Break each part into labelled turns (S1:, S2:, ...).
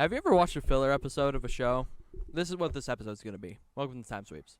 S1: Have you ever watched a filler episode of a show? This is what this episode's going to be. Welcome to Time Sweeps.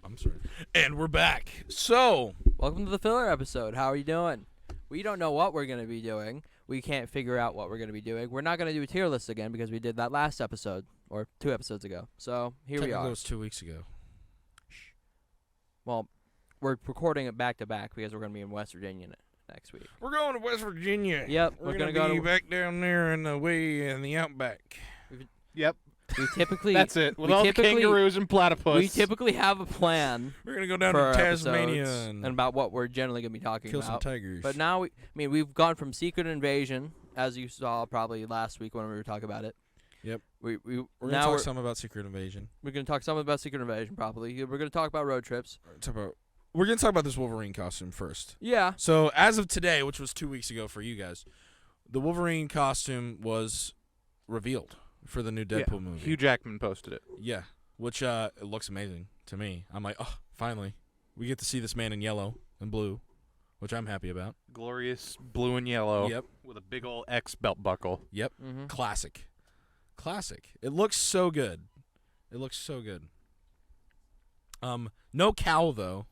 S2: I'm sorry. And we're back. So,
S1: welcome to the filler episode. How are you doing? We don't know what we're going to be doing. We can't figure out what we're going to be doing. We're not going to do a tier list again because we did that last episode, or 2 episodes ago. So, here we are.
S2: It was 2 weeks ago.
S1: Well, we're recording it back to back because we're going to be in West Virginia next week.
S2: We're going to West Virginia.
S1: Yep.
S2: We're going to go back down there in the outback.
S3: Yep.
S1: We typically
S3: That's it. With all the kangaroos and platypus.
S1: We typically have a plan.
S2: We're going to go down
S1: for
S2: to Tasmania
S1: and about what we're generally going to be talking
S2: kill
S1: about.
S2: some tigers.
S1: But now, we've gone from Secret Invasion, as you saw probably last week when we were talking about it.
S2: Yep.
S1: We're
S2: going to talk some about Secret Invasion.
S1: We're going to talk some about Secret Invasion, probably. We're going to talk about road trips.
S2: We're going to talk about this Wolverine costume first.
S1: Yeah.
S2: So, as of today, which was 2 weeks ago for you guys, the Wolverine costume was revealed for the new Deadpool movie.
S3: Hugh Jackman posted it.
S2: Yeah, which it looks amazing to me. I'm like, oh, finally. We get to see this man in yellow and blue, which I'm happy about.
S3: Glorious blue and yellow.
S2: Yep.
S3: With a big old X belt buckle.
S2: Yep.
S1: Mm-hmm.
S2: Classic. It looks so good. No cowl, though.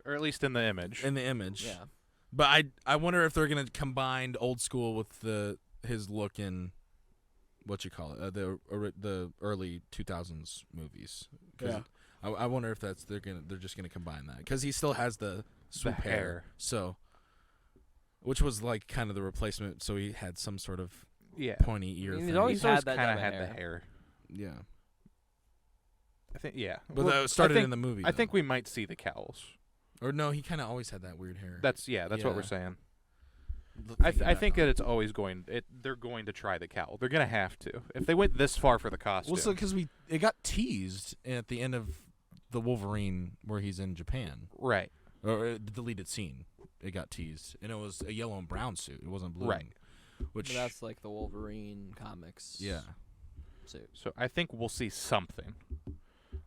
S3: Or at least in the image.
S2: Yeah. But I wonder if they're going to combine old school with his look in the early 2000s movies.
S3: Yeah.
S2: I wonder if they're just gonna combine that because he still has the swoop hair. So, which was like kind of the replacement. So he had some sort of pointy ear.
S1: He's
S2: thing.
S1: always
S3: kind of
S1: had
S3: had
S1: hair.
S3: the hair.
S2: Yeah.
S3: I think
S2: But that started in the movie.
S3: I think we might see the cowls.
S2: Or no, he kind of always had that weird hair.
S3: That's what we're saying.
S2: I
S3: think that it's always they're going to try the cowl. They're going to have to. If they went this far for the costume.
S2: Well, so because it got teased at the end of the Wolverine where he's in Japan.
S3: Right.
S2: Or the deleted scene. It got teased. And it was a yellow and brown suit. It wasn't blue.
S3: Right.
S1: But that's like the Wolverine comics.
S2: Yeah.
S1: Suit.
S3: So I think we'll see something.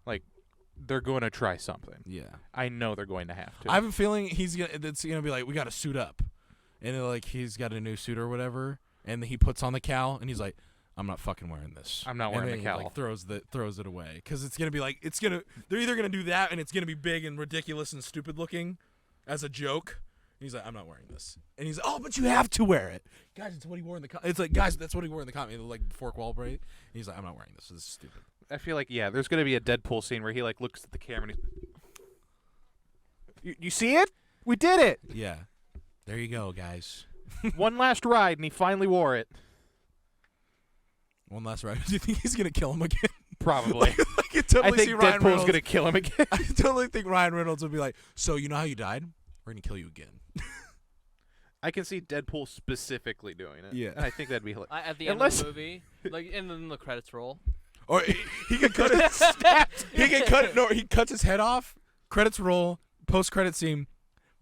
S3: Like, they're going to try something.
S2: Yeah.
S3: I know they're going to have to.
S2: I have a feeling it's gonna be like, we got to suit up. And he's got a new suit or whatever, and he puts on the cowl, and he's like, "I'm not fucking wearing this.
S3: I'm not wearing the cowl."
S2: He throws it away because it's gonna be like they're either gonna do that and it's gonna be big and ridiculous and stupid looking, as a joke. And he's like, "I'm not wearing this," and he's like, "Oh, but you have to wear it, guys. It's what he wore in the comic. It's like, guys, that's what he wore in the comic, like fork wall braid." And he's like, "I'm not wearing this. This is stupid."
S3: I feel like there's gonna be a Deadpool scene where he looks at the camera and you see it? We did it.
S2: Yeah, there you go, guys.
S3: One last ride, and he finally wore it.
S2: One last ride. Do you think he's gonna kill him again?
S3: Probably.
S2: I totally
S3: think
S2: see Ryan
S3: Deadpool's
S2: Reynolds
S3: gonna kill him again.
S2: I totally think Ryan Reynolds would be like, "So you know how you died? We're gonna kill you again."
S3: I can see Deadpool specifically doing it.
S2: Yeah.
S3: And I think that'd be hilarious.
S1: At the end of the movie, and then the credits roll.
S2: Or he could cut it. He cuts his head off. Credits roll. Post credit scene.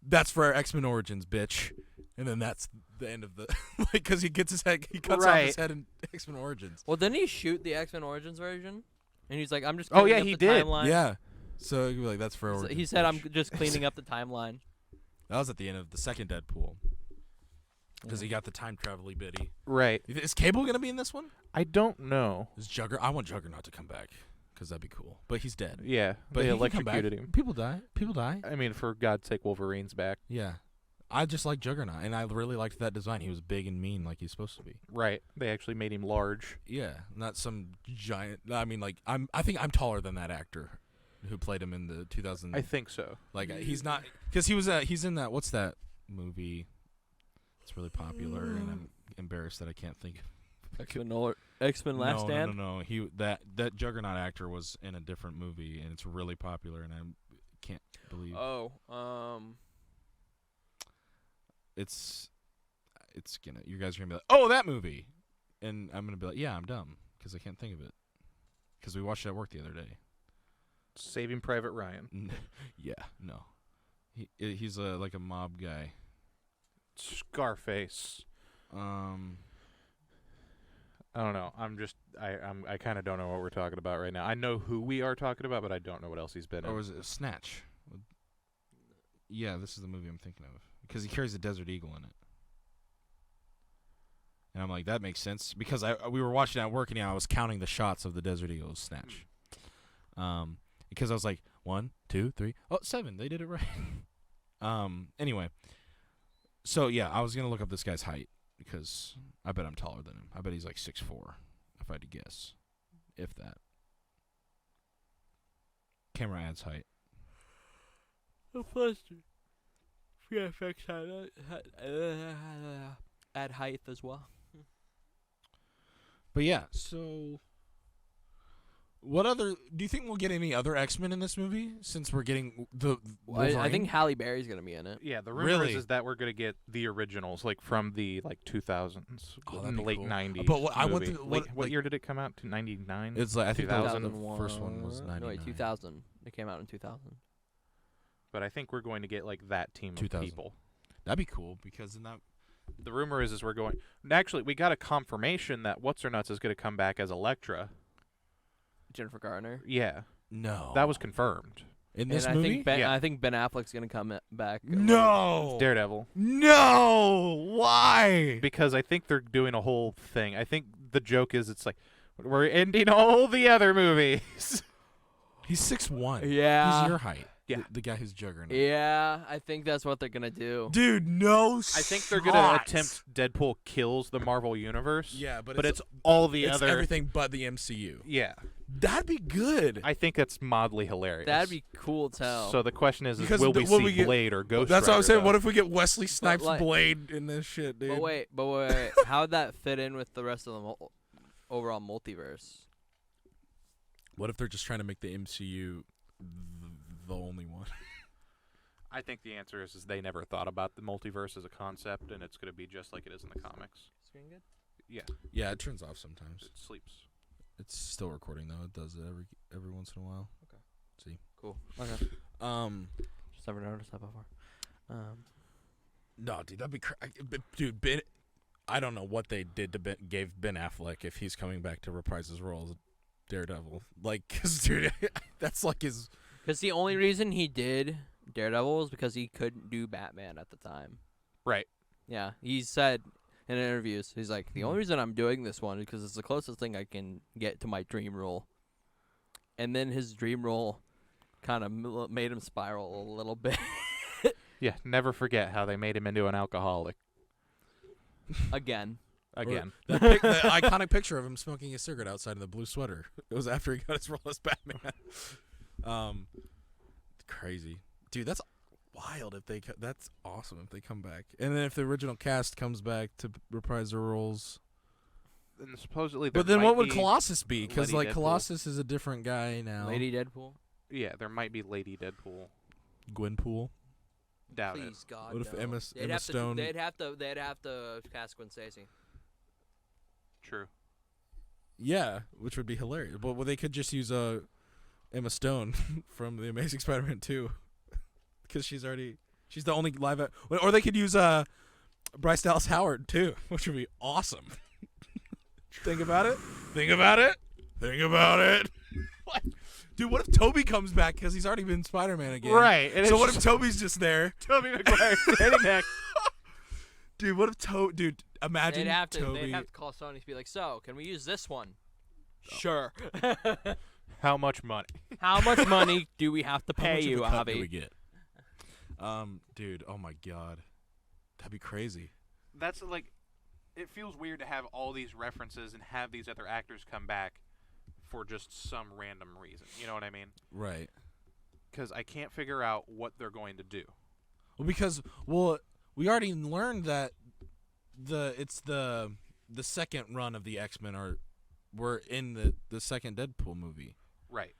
S2: That's for our X-Men Origins, bitch. And then that's the end of the because he gets his head. He cuts off his head in X-Men Origins.
S1: Well, didn't he shoot the X-Men Origins version? And he's like, "I'm just."
S3: Oh, yeah,
S1: up
S3: he
S1: the
S3: did.
S1: Timeline.
S2: Yeah. So he'd be like, "That's for Origins."
S1: He said,
S2: bitch.
S1: "I'm just cleaning up the timeline."
S2: That was at the end of the second Deadpool. Because he got the time travel-y bitty.
S3: Right.
S2: Is Cable gonna be in this one?
S3: I don't know.
S2: I want Juggernaut to come back because that'd be cool. But he's dead.
S3: Yeah.
S2: But
S3: they
S2: he can come back.
S3: electrocuted him.
S2: People die.
S3: I mean, for God's sake, Wolverine's back.
S2: Yeah. I just like Juggernaut, and I really liked that design. He was big and mean like he's supposed to be.
S3: Right. They actually made him large.
S2: Yeah, not some giant. I mean, like I think I'm taller than that actor who played him in the 2000.
S3: I think so.
S2: Like he's not because he's in that what's that movie? It's really popular, and I'm embarrassed that I can't think.
S1: X-Men Last Stand.
S2: No. That Juggernaut actor was in a different movie, and it's really popular, and I can't believe. It's gonna. You guys are gonna be like, "Oh, that movie," and I'm gonna be like, "Yeah, I'm dumb because I can't think of it." Because we watched it at work the other day.
S3: Saving Private Ryan.
S2: Yeah, no. He's like a mob guy.
S3: Scarface. I don't know. I kind of don't know what we're talking about right now. I know who we are talking about, but I don't know what else he's been in.
S2: Or was it Snatch? Yeah, this is the movie I'm thinking of because he carries a Desert Eagle in it. And I'm like, that makes sense because we were watching at work and I was counting the shots of the Desert Eagle Snatch. Because I was like 1, 2, 3, 7. They did it right. Anyway, so yeah, I was gonna look up this guy's height because I bet I'm taller than him. I bet he's like 6'4", if I had to guess, if that. Camera adds height.
S1: Plus, VFX add height as well.
S2: But yeah, so what other do you think we'll get any other X-Men in this movie since we're getting the Wolverine?
S1: I think Halle Berry's gonna be in it.
S3: Yeah, the rumor
S2: Really?
S3: is that we're gonna get the originals, like from the 2000s,
S2: that'd
S3: in the
S2: be
S3: late
S2: cool.
S3: 90s.
S2: But what I want
S3: movie.
S2: the-
S3: what
S2: like-
S3: year did it come out? 99.
S2: It's like I think the
S3: 2000.
S2: first one was 99.
S1: No, wait, 2000. It came out in 2000.
S3: But I think we're going to get like that team of
S2: 2000.
S3: people.
S2: That'd be cool because in that
S3: The rumor is we're going. Actually, we got a confirmation that What's Her Nuts is going to come back as Elektra.
S1: Jennifer Garner.
S3: Yeah,
S2: no
S3: that was confirmed.
S2: in this
S1: and
S2: movie.
S1: I think Ben Affleck's gonna come back.
S2: No,
S3: Daredevil.
S2: no, why?
S3: Because I think they're doing a whole thing. I think the joke is it's like we're ending all the other movies.
S2: He's 6'1".
S1: Yeah.
S2: He's your height.
S3: Yeah.
S2: The guy who's Juggernaut.
S1: Yeah, I think that's what they're gonna do.
S2: Dude, no.
S3: I think they're going to attempt Deadpool kills the Marvel universe.
S2: Yeah, but
S3: it's all the
S2: it's
S3: other
S2: everything but the MCU.
S3: Yeah,
S2: That'd be good.
S3: I think that's mildly hilarious.
S1: That'd be cool as hell.
S3: So the question is
S2: Because
S3: will we
S2: will
S3: see
S2: we get-
S3: Blade or Ghost
S2: That's what I was saying.
S3: Rider,
S2: What
S3: though?
S2: if we get Wesley Snipes'
S1: like-
S2: Blade in this shit, dude?
S1: but wait. How'd that fit in with the rest of the overall multiverse?
S2: What if they're just trying to make the MCU the only one?
S3: I think the answer is they never thought about the multiverse as a concept, and it's going to be just like it is in the comics.
S1: Screen good?
S3: Yeah,
S2: Yeah, it turns off sometimes.
S3: it sleeps.
S2: It's still recording though. It does it every once in a while.
S1: Cool. Okay.
S2: Just
S1: never noticed that before.
S2: No, dude, that'd be dude. Ben, I don't know what they did to gave Ben Affleck if he's coming back to reprise his role as Daredevil. Like, 'cause dude, that's like his.
S1: Because the only reason he did Daredevil was because he couldn't do Batman at the time.
S3: Right.
S1: Yeah, he said in interviews, he's like, the only reason I'm doing this one is because it's the closest thing I can get to my dream role. And then his dream role kind of made him spiral a little bit.
S3: Yeah, never forget how they made him into an alcoholic.
S1: Again.
S3: Again.
S2: The iconic picture of him smoking a cigarette outside in the blue sweater. It was after he got his role as Batman. Crazy, dude. That's wild. If they that's awesome if they come back. And then if the original cast comes back to reprise their roles.
S3: And supposedly,
S2: But then what would Colossus be? Because
S3: Lady
S2: like
S3: Deadpool.
S2: Colossus is a different guy now.
S1: Lady Deadpool.
S3: Yeah, there might be Lady Deadpool.
S2: Gwenpool.
S3: Doubt
S1: Please, God,
S2: What if
S1: no.
S2: Emma
S1: They'd have
S2: Stone?
S1: they'd have to cast Gwen Stacy.
S3: it. True.
S2: Yeah, which would be hilarious. But they could just use Emma Stone from The Amazing Spider-Man 2, because she's the only live. Or they could use Bryce Dallas Howard too, which would be awesome. Think about it. What? Dude, what if Toby comes back because he's already been Spider-Man again?
S3: Right. And
S2: So
S3: it's
S2: what if
S3: just
S2: Toby's just there?
S3: Tobey Maguire standing next?
S2: Dude, what if Dude, imagine
S1: They'd have to
S2: Toby.
S1: call Sony to be like, so can we use this one? Sure.
S3: How much money?
S1: How much money do we have to
S2: How
S1: pay
S2: much of
S1: you,
S2: a cut do we
S1: Avi?
S2: get? Dude, oh my God, that'd be crazy.
S3: That's like, it feels weird to have all these references and have these other actors come back for just some random reason. You know what I mean?
S2: Right.
S3: Because I can't figure out what they're going to do.
S2: Well, we already learned that it's the second run of the X-Men were in the second Deadpool movie.
S3: Right.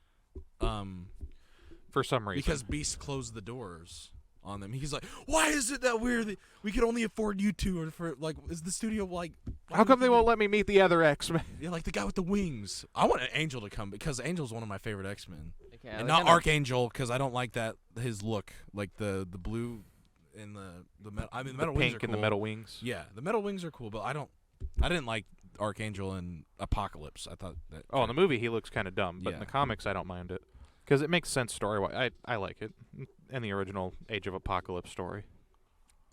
S3: For some reason.
S2: Because Beast closed the doors on them. He's like, why is it that we could only afford you two? Or for like, is the studio like?
S3: How come they won't let me meet the other X-Men?
S2: Yeah, like the guy with the wings. I want an Angel to come because Angel's one of my favorite X-Men.
S1: Yeah,
S2: and
S1: they
S2: not
S1: kinda-
S2: Archangel because I don't like that his look, like the blue and the metal. I mean, the metal wings are
S3: Pink
S2: cool.
S3: and the metal wings.
S2: Yeah, the metal wings are cool, but I didn't like Archangel and Apocalypse. I thought that.
S3: Oh, in the movie he looks kind of dumb, but in
S2: Yeah.
S3: the comics I don't mind it because it makes sense story-wise. I like it. And the original Age of Apocalypse story.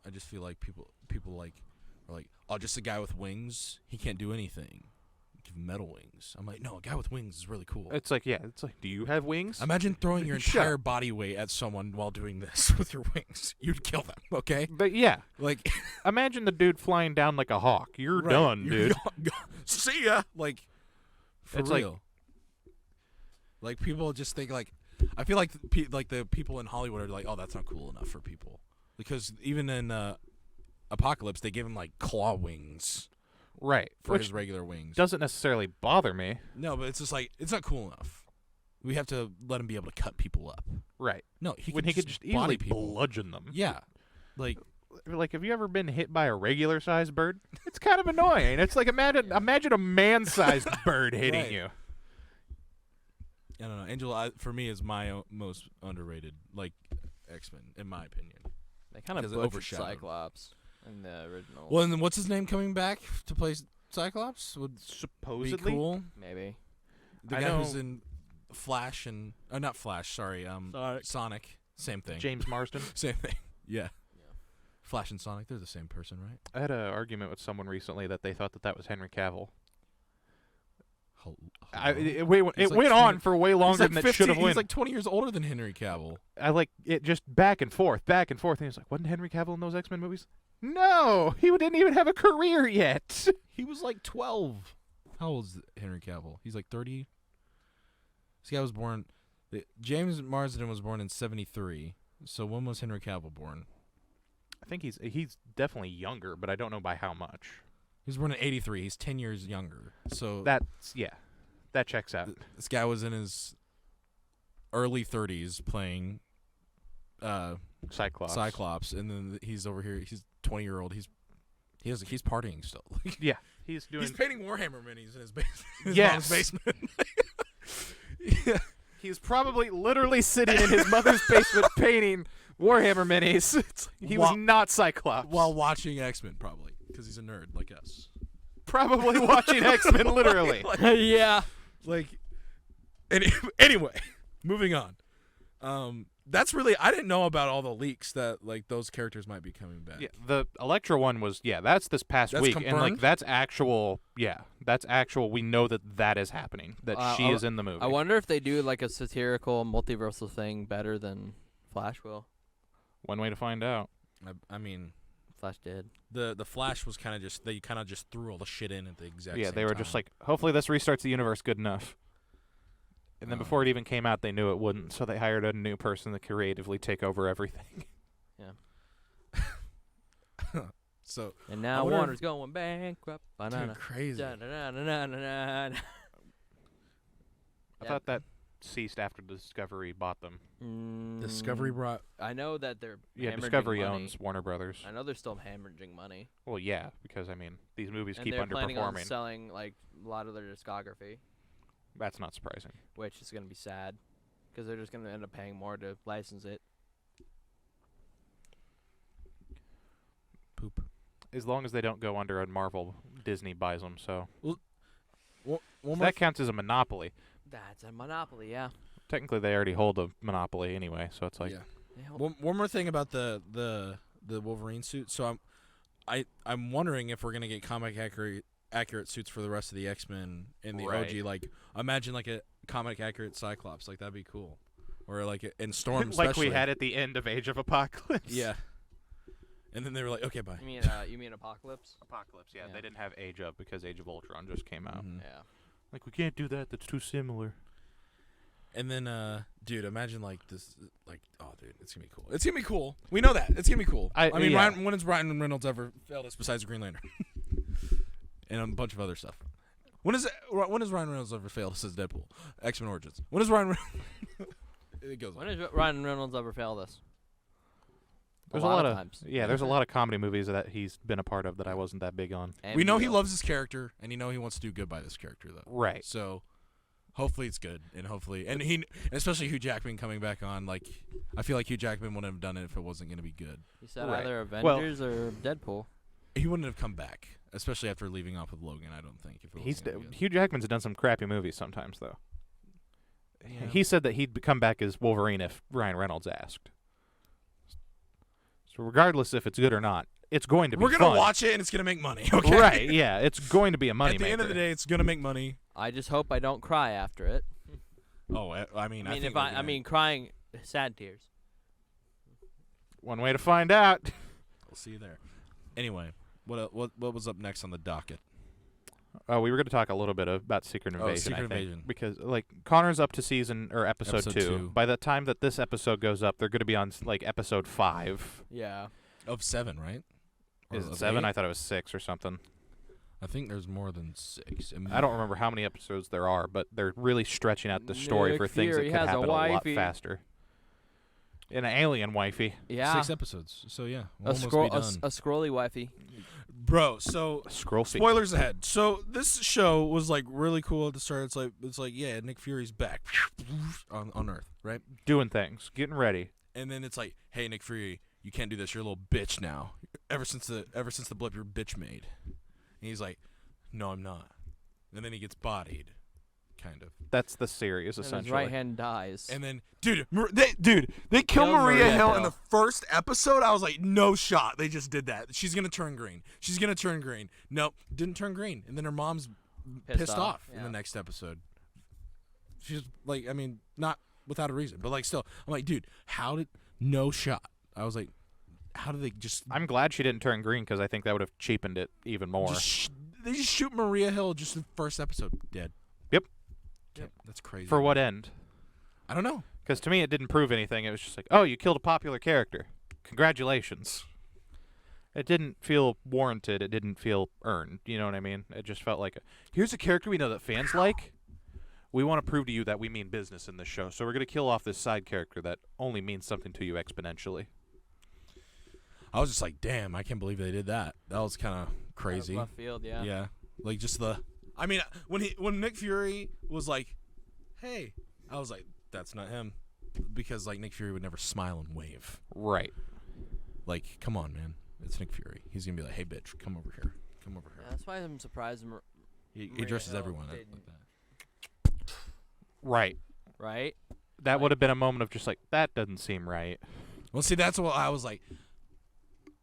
S2: I just feel like people like are like, oh, just a guy with wings. He can't do anything. Give him metal wings. I'm like, no, a guy with wings is really cool.
S3: It's like, do you have wings?
S2: Imagine throwing your
S3: Shut
S2: entire body weight at someone while doing this with your wings. You'd kill them, okay?
S3: But yeah,
S2: Like,
S3: imagine the dude flying down like a hawk. You're
S2: right,
S3: done,
S2: you're
S3: dude.
S2: See ya. Like, for
S3: It's like-
S2: real. Like people just think like, I feel like the people in Hollywood are like, oh, that's not cool enough for people, because even in Apocalypse they give him like claw wings
S3: Right.
S2: for
S3: Which
S2: his regular wings.
S3: doesn't necessarily bother me.
S2: No, but it's just like it's not cool enough. We have to let him be able to cut people up.
S3: Right.
S2: No, he
S3: When
S2: can
S3: he could just
S2: body
S3: easily
S2: people.
S3: bludgeon them.
S2: Yeah, like
S3: Like, have you ever been hit by a regular-sized bird? It's kind of annoying. It's like imagine a man-sized bird hitting
S2: Right.
S3: you.
S2: I don't know. Angel for me is my most underrated like X-Men in my opinion.
S1: They kind of
S2: Because it
S1: butchered
S2: overshadowed.
S1: Cyclops in the original.
S2: Well, and then what's his name coming back to play Cyclops? Would be
S3: Supposedly.
S2: cool.
S1: Maybe.
S2: The
S3: I
S2: guy
S3: know-
S2: who's in Flash and not Flash, sorry, Sonic. Same thing.
S3: James Marsden.
S2: Same thing. Yeah.
S1: Yeah.
S2: Flash and Sonic, they're the same person, right?
S3: I had an argument with someone recently that they thought that was Henry Cavill. It
S2: He's like
S3: went
S2: 20
S3: on for way longer than it should have
S2: He's
S3: went.
S2: like 20 years older than Henry Cavill.
S3: I like it just back and forth. And he was like, wasn't Henry Cavill in those X-Men movies? No, he didn't even have a career yet.
S2: He was like 12. How old is Henry Cavill? He's like 30. This guy was born. James Marsden was born in 73. So when was Henry Cavill born?
S3: I think he's definitely younger, but I don't know by how much.
S2: He was born in 83. He's 10 years younger. So
S3: That checks out.
S2: this guy was in his early 30s playing
S3: Cyclops.
S2: and then he's over here. He's 20-year-old. He's partying still.
S3: Yeah, he's doing.
S2: He's painting Warhammer minis in his basement. His
S3: Yes.
S2: mom's basement. Yeah.
S3: He's probably literally sitting in his mother's basement painting Warhammer minis. He was
S2: While-
S3: not Cyclops.
S2: While watching X-Men, probably, because he's a nerd like us.
S3: probably watching X-Men literally.
S1: yeah.
S2: Like, anyway, moving on. That's really I didn't know about all the leaks that like those characters might be coming back.
S3: Yeah, the Elektra one was that's this past
S2: That's
S3: week, and like
S2: confirmed?
S3: that's actual. Yeah, that's actual. We know that is happening. That she is in the movie.
S1: I wonder if they do like a satirical multiversal thing better than Flash will.
S3: One way to find out.
S2: I mean,
S1: Flash did.
S2: the Flash was kind of just they kind of just threw all the shit in at the exact
S3: Yeah,
S2: same
S3: they were
S2: time.
S3: just like, hopefully this restarts the universe good enough. And then
S2: Oh.
S3: before it even came out, they knew it wouldn't, so they hired a new person to creatively take over everything.
S2: so
S1: And now
S2: wonder if-
S1: Warner's going bankrupt. Banana.
S2: dude, crazy.
S1: Da-da-da-da-da-da-da.
S3: I thought that ceased after Discovery bought them.
S2: Discovery brought
S1: I know that they're
S3: Yeah,
S1: hemorrhaging
S3: Discovery
S1: money.
S3: owns Warner Brothers.
S1: I know they're still hemorrhaging money,
S3: Well, yeah, because I mean, these movies
S1: and
S3: keep
S1: they're planning on
S3: underperforming.
S1: selling like a lot of their discography,
S3: That's not surprising.
S1: which is gonna be sad because they're just gonna end up paying more to license it.
S2: poop.
S3: As long as they don't go under and Marvel, Disney buys them, so
S2: One more
S3: that counts as a monopoly.
S1: That's a monopoly, yeah.
S3: Technically, they already hold a monopoly anyway, so it's like,
S2: yeah.
S1: They help-
S2: One more thing about the Wolverine suit. So I'm wondering if we're gonna get comic accurate suits for the rest of the X-Men in the
S3: Right.
S2: OG. Like imagine like a comic accurate Cyclops. Like that'd be cool. Or like in Storm,
S3: like we
S2: especially.
S3: had at the end of Age of Apocalypse.
S2: Yeah. And then they were like, okay, bye.
S1: You mean Apocalypse?
S3: Apocalypse. Yeah,
S1: Yeah.
S3: they didn't have Age of because Age of Ultron just came out.
S2: Mhm.
S1: Yeah.
S3: Like we can't do that. That's too similar.
S2: And then, dude, imagine like this, like, oh, dude, it's gonna be cool. It's gonna be cool. We know that it's gonna be cool.
S3: I
S2: mean,
S3: yeah.
S2: when has Ryan Reynolds ever failed us besides Green Lantern, and a bunch of other stuff? When has Ryan Reynolds ever failed us as Deadpool? X-Men Origins. When is Ryan? It goes
S1: When
S2: on.
S1: has Ryan Reynolds ever failed us?
S3: There's a lot of
S1: times.
S3: yeah. There's a lot of comedy movies that he's been a part of that I wasn't that big on.
S1: And
S2: We know he
S1: will.
S2: loves his character, and you know he wants to do good by this character, though.
S3: Right.
S2: So, Hopefully it's good, and especially Hugh Jackman coming back on. Like, I feel like Hugh Jackman wouldn't have done it if it wasn't going to be good.
S1: You said
S4: Right.
S1: either Avengers or Deadpool.
S2: He wouldn't have come back, especially after leaving off with Logan. I don't think. If it wasn't gonna be good.
S4: Hugh Jackman's done some crappy movies sometimes, though.
S2: Yeah.
S4: He said that he'd come back as Wolverine if Ryan Reynolds asked. So regardless if it's good or not, it's going to be
S2: We're
S4: fun.
S2: gonna watch it, and it's gonna make money. Okay.
S4: Right? Yeah, it's going to be a money
S2: At the end of the day, it's gonna make money.
S1: I just hope I don't cry after it.
S2: Oh, I mean,
S1: I mean,
S2: think
S1: crying, sad tears.
S4: One way to find out.
S2: we'll see you there. Anyway, what was up next on the docket?
S4: We were going to talk a little bit about Secret Invasion.
S2: Secret
S4: I think,
S2: Invasion.
S4: Because Connor's up to episode 2.
S2: 2.
S4: By the time that this episode goes up, they're going to be on episode 5.
S1: Yeah.
S2: Of 7, right? Or
S4: Is it
S2: of
S4: 7?
S2: 8?
S4: I thought it was 6 or something.
S2: I think there's more than 6.
S4: I don't remember how many episodes there are, but they're really stretching out the story
S1: Nick
S4: for things that
S1: Fury
S4: could
S1: has a
S4: happen a lot
S1: wifey.
S4: faster. An alien wifey.
S1: Yeah.
S2: 6 episodes. So yeah, we'll
S1: A
S2: almost
S1: scroll,
S2: be done.
S1: a scrolly wifey.
S2: Bro, so
S4: Scroll feet.
S2: spoilers ahead. So this show was really cool at the start. It's like yeah, Nick Fury's back on Earth, right?
S4: Doing things, getting ready.
S2: And then it's like, hey, Nick Fury, you can't do this. You're a little bitch now. Ever since the blip, you're bitch made. And he's like, no, I'm not. And then he gets bodied, kind of.
S4: That's the series,
S1: And
S4: essentially.
S1: his right hand dies.
S2: And then, they kill
S1: Kill
S2: Maria
S1: Maria
S2: Hill in
S1: Hill.
S2: the first episode. I was like, no shot. They just did that. She's gonna turn green. Nope, didn't turn green. And then her mom's pissed off in
S1: yeah.
S2: the next episode. She's like, I mean, not without a reason, but still, I'm like, dude, no shot. I was like, how did they just?
S4: I'm glad she didn't turn green because I think that would have cheapened it even more.
S2: They just shoot Maria Hill just in the first episode, dead.
S4: Yep.
S2: That's crazy.
S4: For what end?
S2: I don't know.
S4: Because to me, it didn't prove anything. It was just like, oh, you killed a popular character. Congratulations. It didn't feel warranted. It didn't feel earned. You know what I mean? It just felt like, here's a character we know that fans like. We want to prove to you that we mean business in this show. So we're going to kill off this side character that only means something to you exponentially.
S2: I was just like, damn, I can't believe they did that. That was kind of crazy.
S1: Left field, yeah.
S2: Yeah. Like just I mean, when Nick Fury was like, hey, I was like, that's not him. Because Nick Fury would never smile and wave.
S4: Right.
S2: Like, come on, man. It's Nick Fury. He's going to be like, hey, bitch, come over here. Come over here.
S1: Yeah, that's why I'm surprised.
S2: He
S1: Maria
S2: dresses
S1: Hill
S2: everyone like
S1: didn't.
S2: that.
S4: Right.
S1: Right?
S4: That would have been a moment of just like, that doesn't seem right.
S2: Well, see, that's what I was like.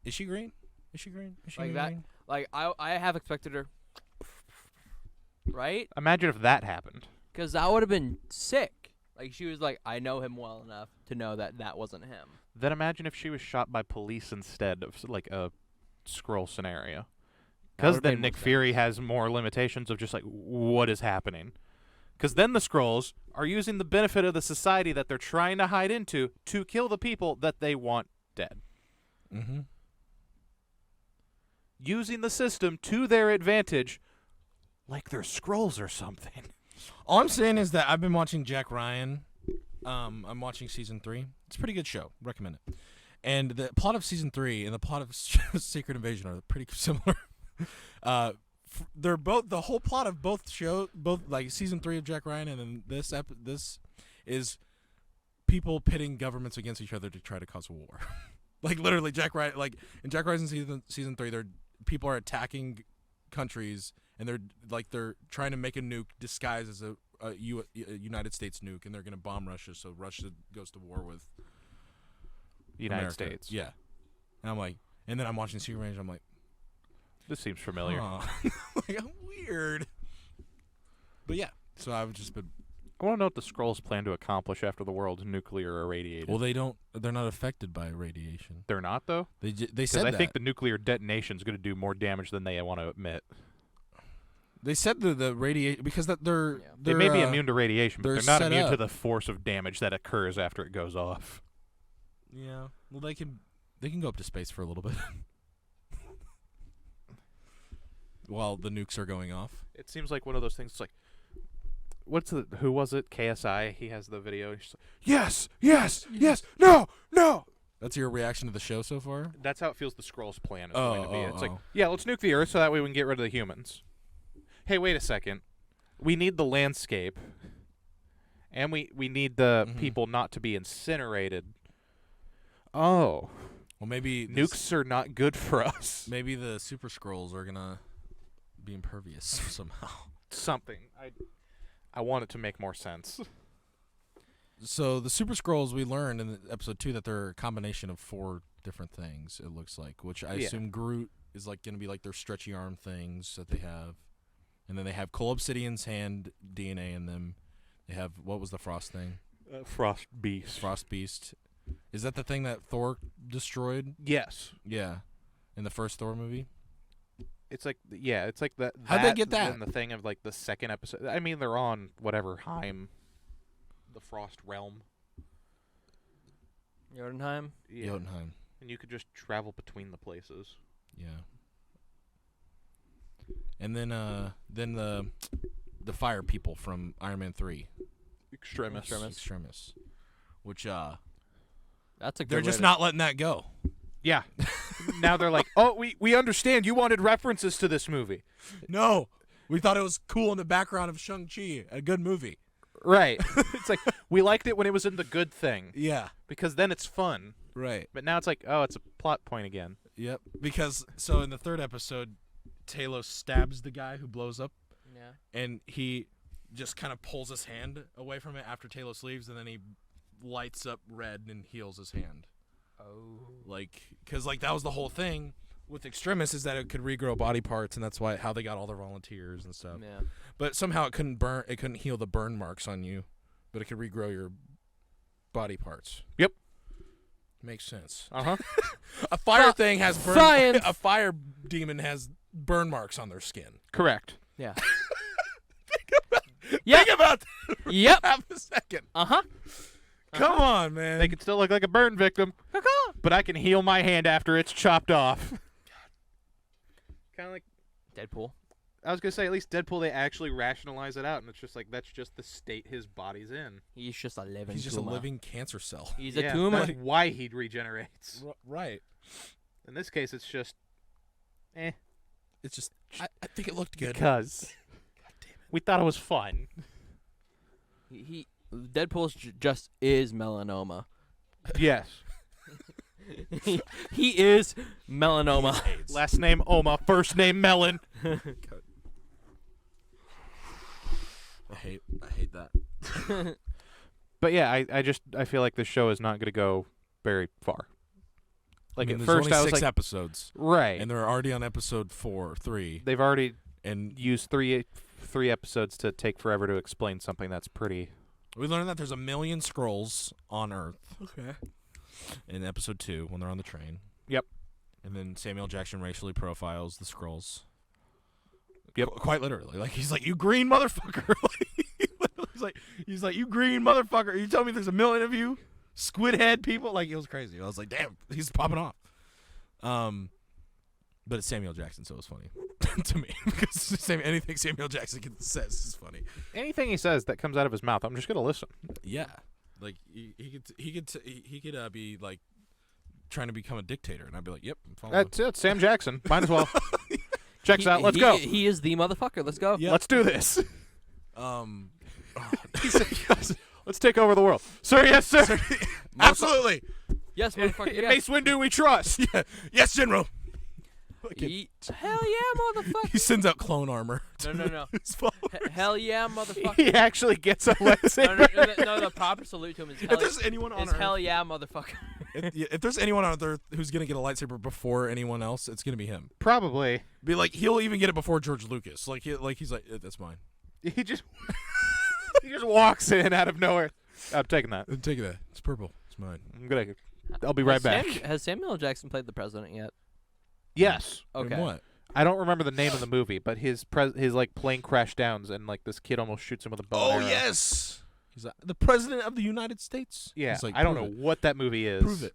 S2: Is she green? Is she green? Is she
S1: Like
S2: green?
S1: that. I have expected her. Right?
S4: Imagine if that happened.
S1: Because that would have been sick. Like, she was like, I know him well enough to know that that wasn't him.
S4: Then imagine if she was shot by police instead of a scroll scenario. Because
S1: would've
S4: then
S1: made
S4: Nick
S1: more
S4: Fury has more limitations of just what is happening. Because then the Skrulls are using the benefit of the society that they're trying to hide into to kill the people that they want dead.
S2: Mm-hmm.
S4: Using the system to their advantage like they're Skrulls or something.
S2: All I'm saying is that I've been watching Jack Ryan. I'm watching season 3. It's a pretty good show. Recommend it. And the plot of season 3 and the plot of Secret Invasion are pretty similar. They're both the whole plot of both season 3 of Jack Ryan and then this is people pitting governments against each other to try to cause a war. Literally, Jack Ryan. In Jack Ryan's season 3, people are attacking countries. And they're trying to make a nuke disguised as a United States nuke, and they're going to bomb Russia, so Russia goes to war with
S4: United
S2: America.
S4: States.
S2: Yeah. And I'm like, and then I'm watching Secret Invasion. I'm like,
S4: This seems familiar.
S2: Weird. But yeah, so I've just been.
S4: I want to know what the Skrulls plan to accomplish after the world's nuclear irradiated.
S2: Well, they're not affected by radiation.
S4: They're not, though?
S2: They
S4: Because
S2: said
S4: I
S2: that.
S4: think the nuclear detonation is going to do more damage than they want to admit.
S2: They said the radiation because they're
S4: They may be immune to radiation, but
S2: they're
S4: they're not
S2: set
S4: immune to
S2: up.
S4: the force of damage that occurs after it goes off.
S2: Yeah. Well, they can go up to space for a little bit while the nukes are going off.
S4: It seems like one of those things. It's like, who was it? KSI. He has the video. He's like, yes, no. That's your reaction to the show so far? That's how it feels. The Skrulls' plan is going to be. It's like,
S2: oh.
S4: yeah, let's nuke the Earth so that way we can get rid of the humans. Hey, wait a second. We need the landscape. And we need the people not to be incinerated. Oh.
S2: Well, maybe
S4: Nukes are not good for us.
S2: Maybe the Super Skrulls are gonna be impervious somehow.
S4: Something. I want it to make more sense.
S2: So the Super Skrulls, we learned in episode 2 that they're a combination of 4 different things. It looks like, which I assume Groot is like gonna be like their stretchy arm things that they have, and then they have Cole Obsidian's hand DNA in them. They have, what was the Frost thing?
S4: Frost Beast.
S2: Frost Beast. Is that the thing that Thor destroyed?
S4: Yes.
S2: Yeah, in the first Thor movie.
S4: It's like it's like that.
S2: How'd they get that?
S4: And the thing of like the second episode. I mean, they're on whatever Heim, the Frost Realm.
S1: Jotunheim.
S4: Yeah.
S2: Jotunheim.
S4: And you could just travel between the places.
S2: Yeah. And then the fire people from Iron Man 3. Extremis. Which
S1: That's a good
S2: they're
S1: way
S2: just
S1: to-
S2: not letting that go.
S4: Yeah. Now they're like, oh, we understand. You wanted references to this movie.
S2: No. We thought it was cool in the background of Shang-Chi, a good movie.
S4: Right. It's like, we liked it when it was in the good thing.
S2: Yeah.
S4: Because then it's fun.
S2: Right.
S4: But now it's like, oh, it's a plot point again.
S2: Yep. Because, so in the third episode, Talos stabs the guy who blows up,
S1: Yeah.
S2: and he just kind of pulls his hand away from it after Talos leaves, and then he lights up red and heals his hand.
S1: Oh.
S2: Like, because like that was the whole thing with Extremis, is that it could regrow body parts, and that's how they got all their volunteers and stuff.
S1: Yeah.
S2: But somehow it couldn't heal the burn marks on you, but it could regrow your body parts.
S4: Yep.
S2: Makes sense.
S4: Uh-huh.
S2: A fire thing has burn.
S1: Science!
S2: A fire demon has burn marks on their skin.
S4: Correct.
S1: Yeah.
S2: Think about that for
S1: Yep.
S2: half a second.
S1: Uh-huh.
S2: Come on, man.
S4: They could still look like a burn victim, but I can heal my hand after it's chopped off. Kind of like,
S1: Deadpool.
S4: I was going to say, at least Deadpool, they actually rationalize it out, and it's just like, that's just the state his body's in.
S1: He's just a living
S2: He's just a
S1: tumor.
S2: living cancer cell.
S1: He's
S4: Yeah,
S1: a tumor.
S4: that's why he regenerates.
S2: Right.
S4: In this case, it's just,
S2: It's just, I think it looked good.
S4: because we thought it was fun.
S1: He Deadpool just is melanoma.
S4: Yes.
S1: he is melanoma.
S4: Last name Oma, first name Melon.
S2: I hate that.
S4: But yeah, I feel like this show is not going to go very far. Like
S2: I mean,
S4: at
S2: there's
S4: first
S2: only
S4: I was
S2: 6
S4: like,
S2: episodes,
S4: right.
S2: and they're already on episode 3.
S4: They've already
S2: And
S4: used three episodes to take forever to explain something that's pretty.
S2: we learned that there's 1 million Skrulls on Earth. Okay. In episode 2, when they're on the train.
S4: Yep.
S2: And then Samuel Jackson racially profiles the Skrulls.
S4: Yep.
S2: Quite literally, like he's like, "You green motherfucker!" he's like, "You green motherfucker! You tell me there's 1 million of you, squid head people?" Like, it was crazy. I was like, "Damn, he's popping off." But it's Samuel Jackson, so it was funny to me because anything Samuel Jackson says is funny.
S4: Anything he says that comes out of his mouth, I'm just going to listen.
S2: Yeah, like he could be like trying to become a dictator, and I'd be like, "Yep, I'm following."
S4: That's it. Sam Jackson. Might as well. Checks out. Let's go.
S1: He is the motherfucker. Let's go.
S2: Yep.
S4: Let's do this. Let's take over the world. Sir, yes, sir.
S2: Absolutely.
S1: Yes, motherfucker.
S4: In
S1: Yes.
S4: Mace Windu, we trust.
S2: Yeah. Yes, General.
S1: Hell yeah, motherfucker.
S2: He sends out clone armor.
S1: No.
S2: His followers.
S1: Hell yeah, motherfucker.
S4: He actually gets a lightsaber.
S1: No, the proper salute to him is
S2: If
S1: hell,
S2: there's anyone on
S1: is
S2: Earth,
S1: hell yeah, motherfucker.
S2: if there's anyone on Earth who's gonna get a lightsaber before anyone else, it's gonna be him.
S4: Probably.
S2: Be like, he'll even get it before George Lucas. He's like, "That's mine."
S4: He just walks in out of nowhere. I'm taking that.
S2: Take that. It's purple. It's mine.
S4: I'll be right back.
S1: Has Samuel Jackson played the president yet?
S4: Yes.
S1: Okay.
S2: And what?
S4: I don't remember the name of the movie, but his like plane crash downs and like this kid almost shoots him with a bow.
S2: Oh
S4: and arrow.
S2: yes. He's like, the president of the United States.
S4: Yeah.
S2: He's like,
S4: I don't know
S2: "Prove it.
S4: what that movie is.
S2: Prove it.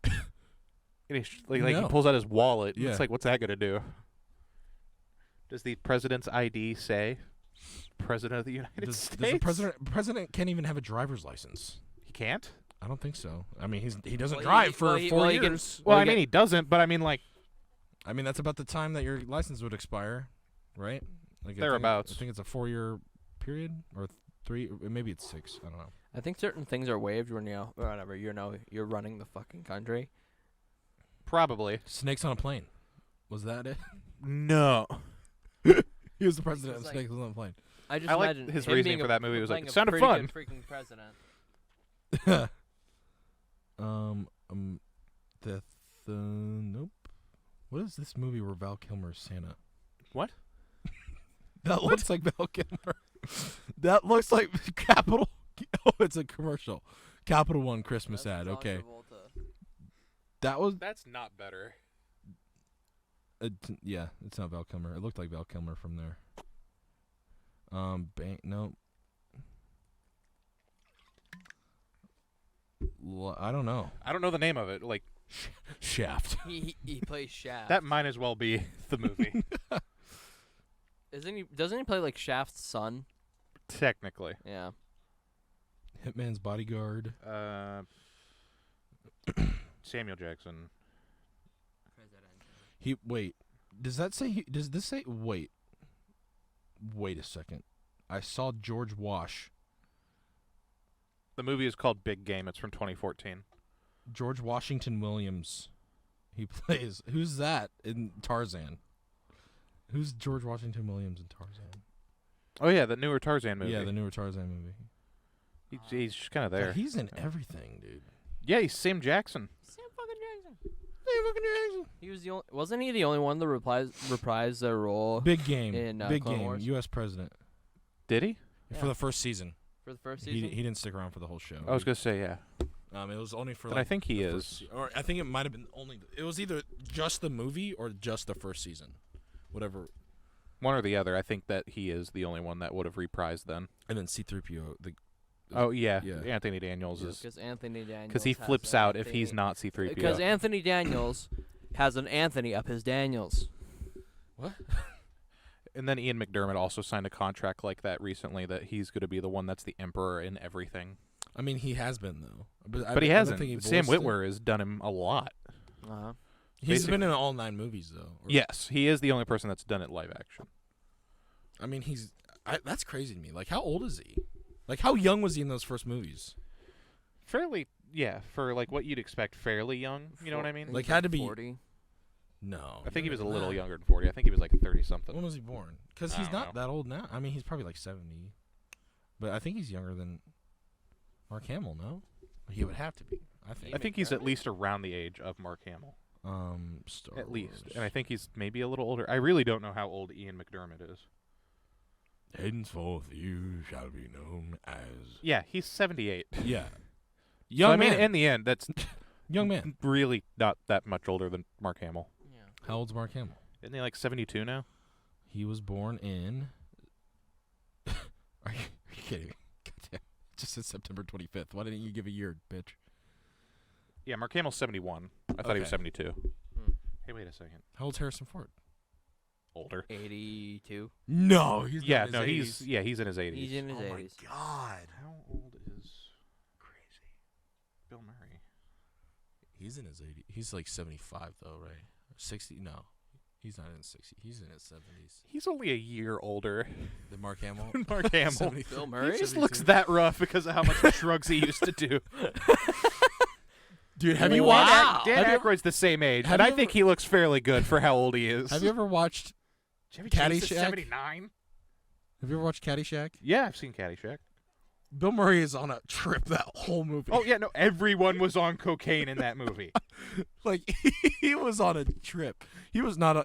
S4: And he's, like he
S2: No.
S4: pulls out his wallet.
S2: Yeah.
S4: It's like, what's that gonna do? Does the president's ID say President of the United
S2: Does
S4: States?
S2: the president can't even have a driver's license?
S4: He can't.
S2: I don't think so. I mean, he doesn't
S1: Well,
S2: drive
S1: he-
S2: for
S1: well, he-
S2: 4
S1: well, he can-
S2: years.
S4: Well,
S1: Well,
S4: I mean, he doesn't, but I mean, like,
S2: I mean, that's about the time that your license would expire, right? Like
S4: Thereabouts.
S2: I think it's a 4-year period or 3, or maybe it's 6. I don't know.
S1: I think certain things are waived when whatever you're running the fucking country.
S4: Probably.
S2: Snakes on a Plane. Was that it?
S4: No.
S2: He was the president of
S1: It's
S2: Snakes on a Plane.
S1: I just
S4: I like
S1: imagine
S4: his
S1: him
S4: reasoning
S1: being
S4: for that movie was like,
S1: playing
S4: it
S1: a
S4: sounded
S1: pretty
S4: fun.
S1: good freaking president.
S2: Nope. What is this movie where Val Kilmer's Santa?
S4: What?
S2: That looks like Val Kilmer. That looks like Capital. Oh, it's a commercial. Capital One Christmas ad. Okay. That was.
S4: That's not better.
S2: Yeah, it's not Val Kilmer. It looked like Val Kilmer from there. Nope. I don't know.
S4: I don't know the name of it. Like
S2: Shaft.
S1: He plays Shaft.
S4: that might as well be the movie.
S1: Doesn't he play like Shaft's son?
S4: Technically.
S1: Yeah.
S2: Hitman's Bodyguard.
S4: Samuel Jackson.
S2: Does that say? Does this say? Wait a second. I saw George Wash.
S4: The movie is called Big Game. It's from 2014.
S2: George Washington Williams. He plays. Who's that in Tarzan? Who's George Washington Williams in Tarzan?
S4: Oh yeah, the newer Tarzan movie.
S2: Yeah, the newer Tarzan movie.
S4: He's just kind of there.
S2: Yeah, he's in everything, dude.
S4: Yeah, he's Sam Jackson.
S1: Sam fucking Jackson. He was the only. Wasn't he the only one that reprised their role
S2: Big Game.
S1: in
S2: Big
S1: Clone
S2: Game.
S1: Wars?
S2: U.S. president
S4: Did he?
S1: Yeah.
S2: for the first season.
S1: For the first
S2: He
S1: season?
S2: he didn't stick around for the whole show.
S4: I was gonna say yeah.
S2: It was only for.
S4: But
S2: like,
S4: I think he
S2: the
S4: is.
S2: or I think it might have been only. It was either just the movie or just the first season, whatever.
S4: One or the other. I think that he is the only one that would have reprised then.
S2: And then C-3PO.
S4: Oh yeah,
S2: Yeah.
S4: Anthony Daniels is
S1: Because Anthony Daniels.
S4: because he
S1: has
S4: flips
S1: an
S4: out if
S1: Anthony-
S4: he's not C-3PO.
S1: Because Anthony Daniels has an Anthony up his Daniels.
S2: What?
S4: And then Ian McDermott also signed a contract like that recently that he's going to be the one that's the emperor in everything.
S2: I mean, he has been though,
S4: But he
S2: I don't
S4: hasn't.
S2: think he
S4: Sam
S2: voiced it.
S4: Witwer has done him a lot.
S1: Uh-huh.
S2: He's been in all 9 movies though.
S4: Yes, he is the only person that's done it live action.
S2: I mean, that's crazy to me. Like, how old is he? Like, how young was he in those first movies?
S4: Fairly, yeah, for like what you'd expect, fairly young. You know what I mean?
S2: Like, had to be
S1: 40.
S2: No.
S4: I think he was a
S2: younger than
S4: little
S2: that.
S4: younger than 40. I think he was like 30-something.
S2: When was he born? Because
S4: I
S2: he's
S4: don't
S2: not
S4: know.
S2: that old now. I mean, he's probably like 70. But I think he's younger than Mark Hamill, no? He would have to be, I think.
S4: I think he's at least around the age of Mark Hamill.
S2: Star
S4: At least.
S2: Wars.
S4: And I think he's maybe a little older. I really don't know how old Ian McDermott is.
S2: Henceforth you shall be known as...
S4: Yeah, he's 78.
S2: Yeah.
S4: So,
S2: Young
S4: I mean,
S2: man.
S4: in the end, that's
S2: Young man.
S4: really not that much older than Mark Hamill.
S1: Yeah.
S2: How old's Mark Hamill?
S4: Isn't he like 72 now?
S2: He was born in... Are you kidding me? Goddamn. Just said September 25th. Why didn't you give a year, bitch?
S4: Yeah, Mark Hamill's 71. I thought he was
S2: Okay.
S4: 72.
S1: Hmm.
S4: Hey, wait a second.
S2: How old's Harrison Ford?
S4: Older.
S1: 82.
S2: No, he's
S4: Yeah,
S2: not in
S4: no,
S2: his 80s.
S4: he's in his 80s.
S1: He's in his
S2: Oh
S1: 80s.
S2: my god.
S4: How old is Bill Murray?
S2: He's in his 80s. He's like 75 though, right? 60? No. He's not in 60. He's in his 70s.
S4: He's only a year older
S2: Than Mark Hamill?
S4: than Mark Hamill.
S2: 73.
S1: Bill Murray?
S4: He just looks that rough because of how much drugs he used to do.
S2: Dude, have you
S1: Wow.
S2: watched...
S4: Dan
S2: Have you
S4: Aykroyd's the same age,
S2: have
S4: and
S2: you
S4: I think he looks fairly good for how old he is.
S2: Have you ever watched...
S4: Chevy
S2: Caddyshack?
S4: Chase is 79?
S2: Have you ever watched Caddyshack?
S4: Yeah, I've seen Caddyshack.
S2: Bill Murray is on a trip that whole movie.
S4: Oh, yeah, no, everyone was on cocaine in that movie.
S2: Like he was on a trip. He was not on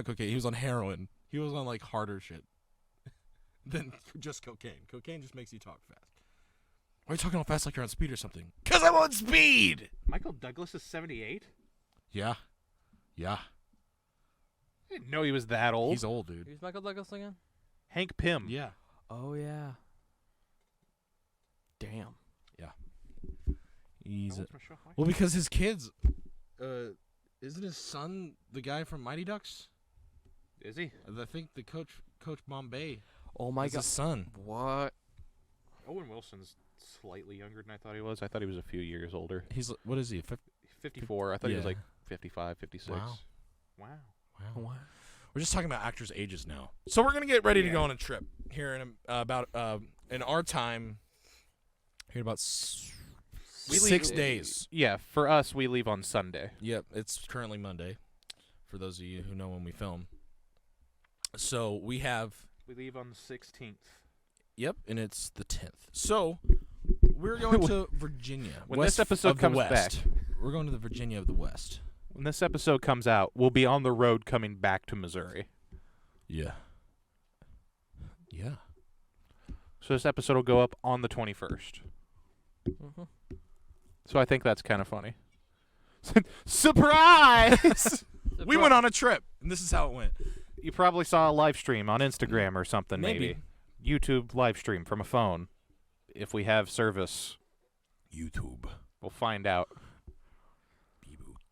S2: cocaine. He was on heroin. He was on like harder shit than just cocaine. Cocaine just makes you talk fast. Why are you talking all fast like you're on speed or something? 'Cause I'm on speed.
S4: Michael Douglas is 78?
S2: Yeah.
S4: I didn't know he was that old.
S2: He's old, dude.
S1: Who's Michael Douglas again?
S4: Hank Pym.
S2: Yeah.
S1: Oh, yeah. Damn.
S2: He's
S4: How old's Michelle Pfeiffer?
S2: well because his kids. Isn't his son the guy from Mighty Ducks?
S4: Is he?
S2: I think the Coach Bombay.
S1: Oh, my
S2: is
S1: God.
S2: his son.
S1: What?
S4: Owen Wilson's slightly younger than I thought he was. I thought he was a few years older.
S2: He's what is he?
S4: 54. I thought he was
S2: Yeah.
S4: like 55, 56.
S2: Wow.
S4: Wow.
S1: What?
S2: We're just talking about actors' ages now. So we're gonna get ready to
S4: Yeah.
S2: go on a trip here in about in our time. Here about
S4: We
S2: 6
S4: leave-
S2: days.
S4: Yeah, for us, we leave on Sunday.
S2: Yep, it's currently Monday, for those of you who know when we film. So we
S4: leave on the 16th.
S2: Yep, and it's the 10th. So we're going to Virginia.
S4: When
S2: west
S4: this episode
S2: of the
S4: comes
S2: West.
S4: back.
S2: We're going to the Virginia of the West.
S4: When this episode comes out, we'll be on the road coming back to Missouri.
S2: Yeah. Yeah.
S4: So this episode will go up on the 21st.
S1: Mm-hmm.
S4: So I think that's kind of funny. Surprise!
S2: We went on a trip, and this is how it went.
S4: You probably saw a live stream on Instagram or something, maybe. YouTube live stream from a phone. If we have service,
S2: YouTube.
S4: we'll find out.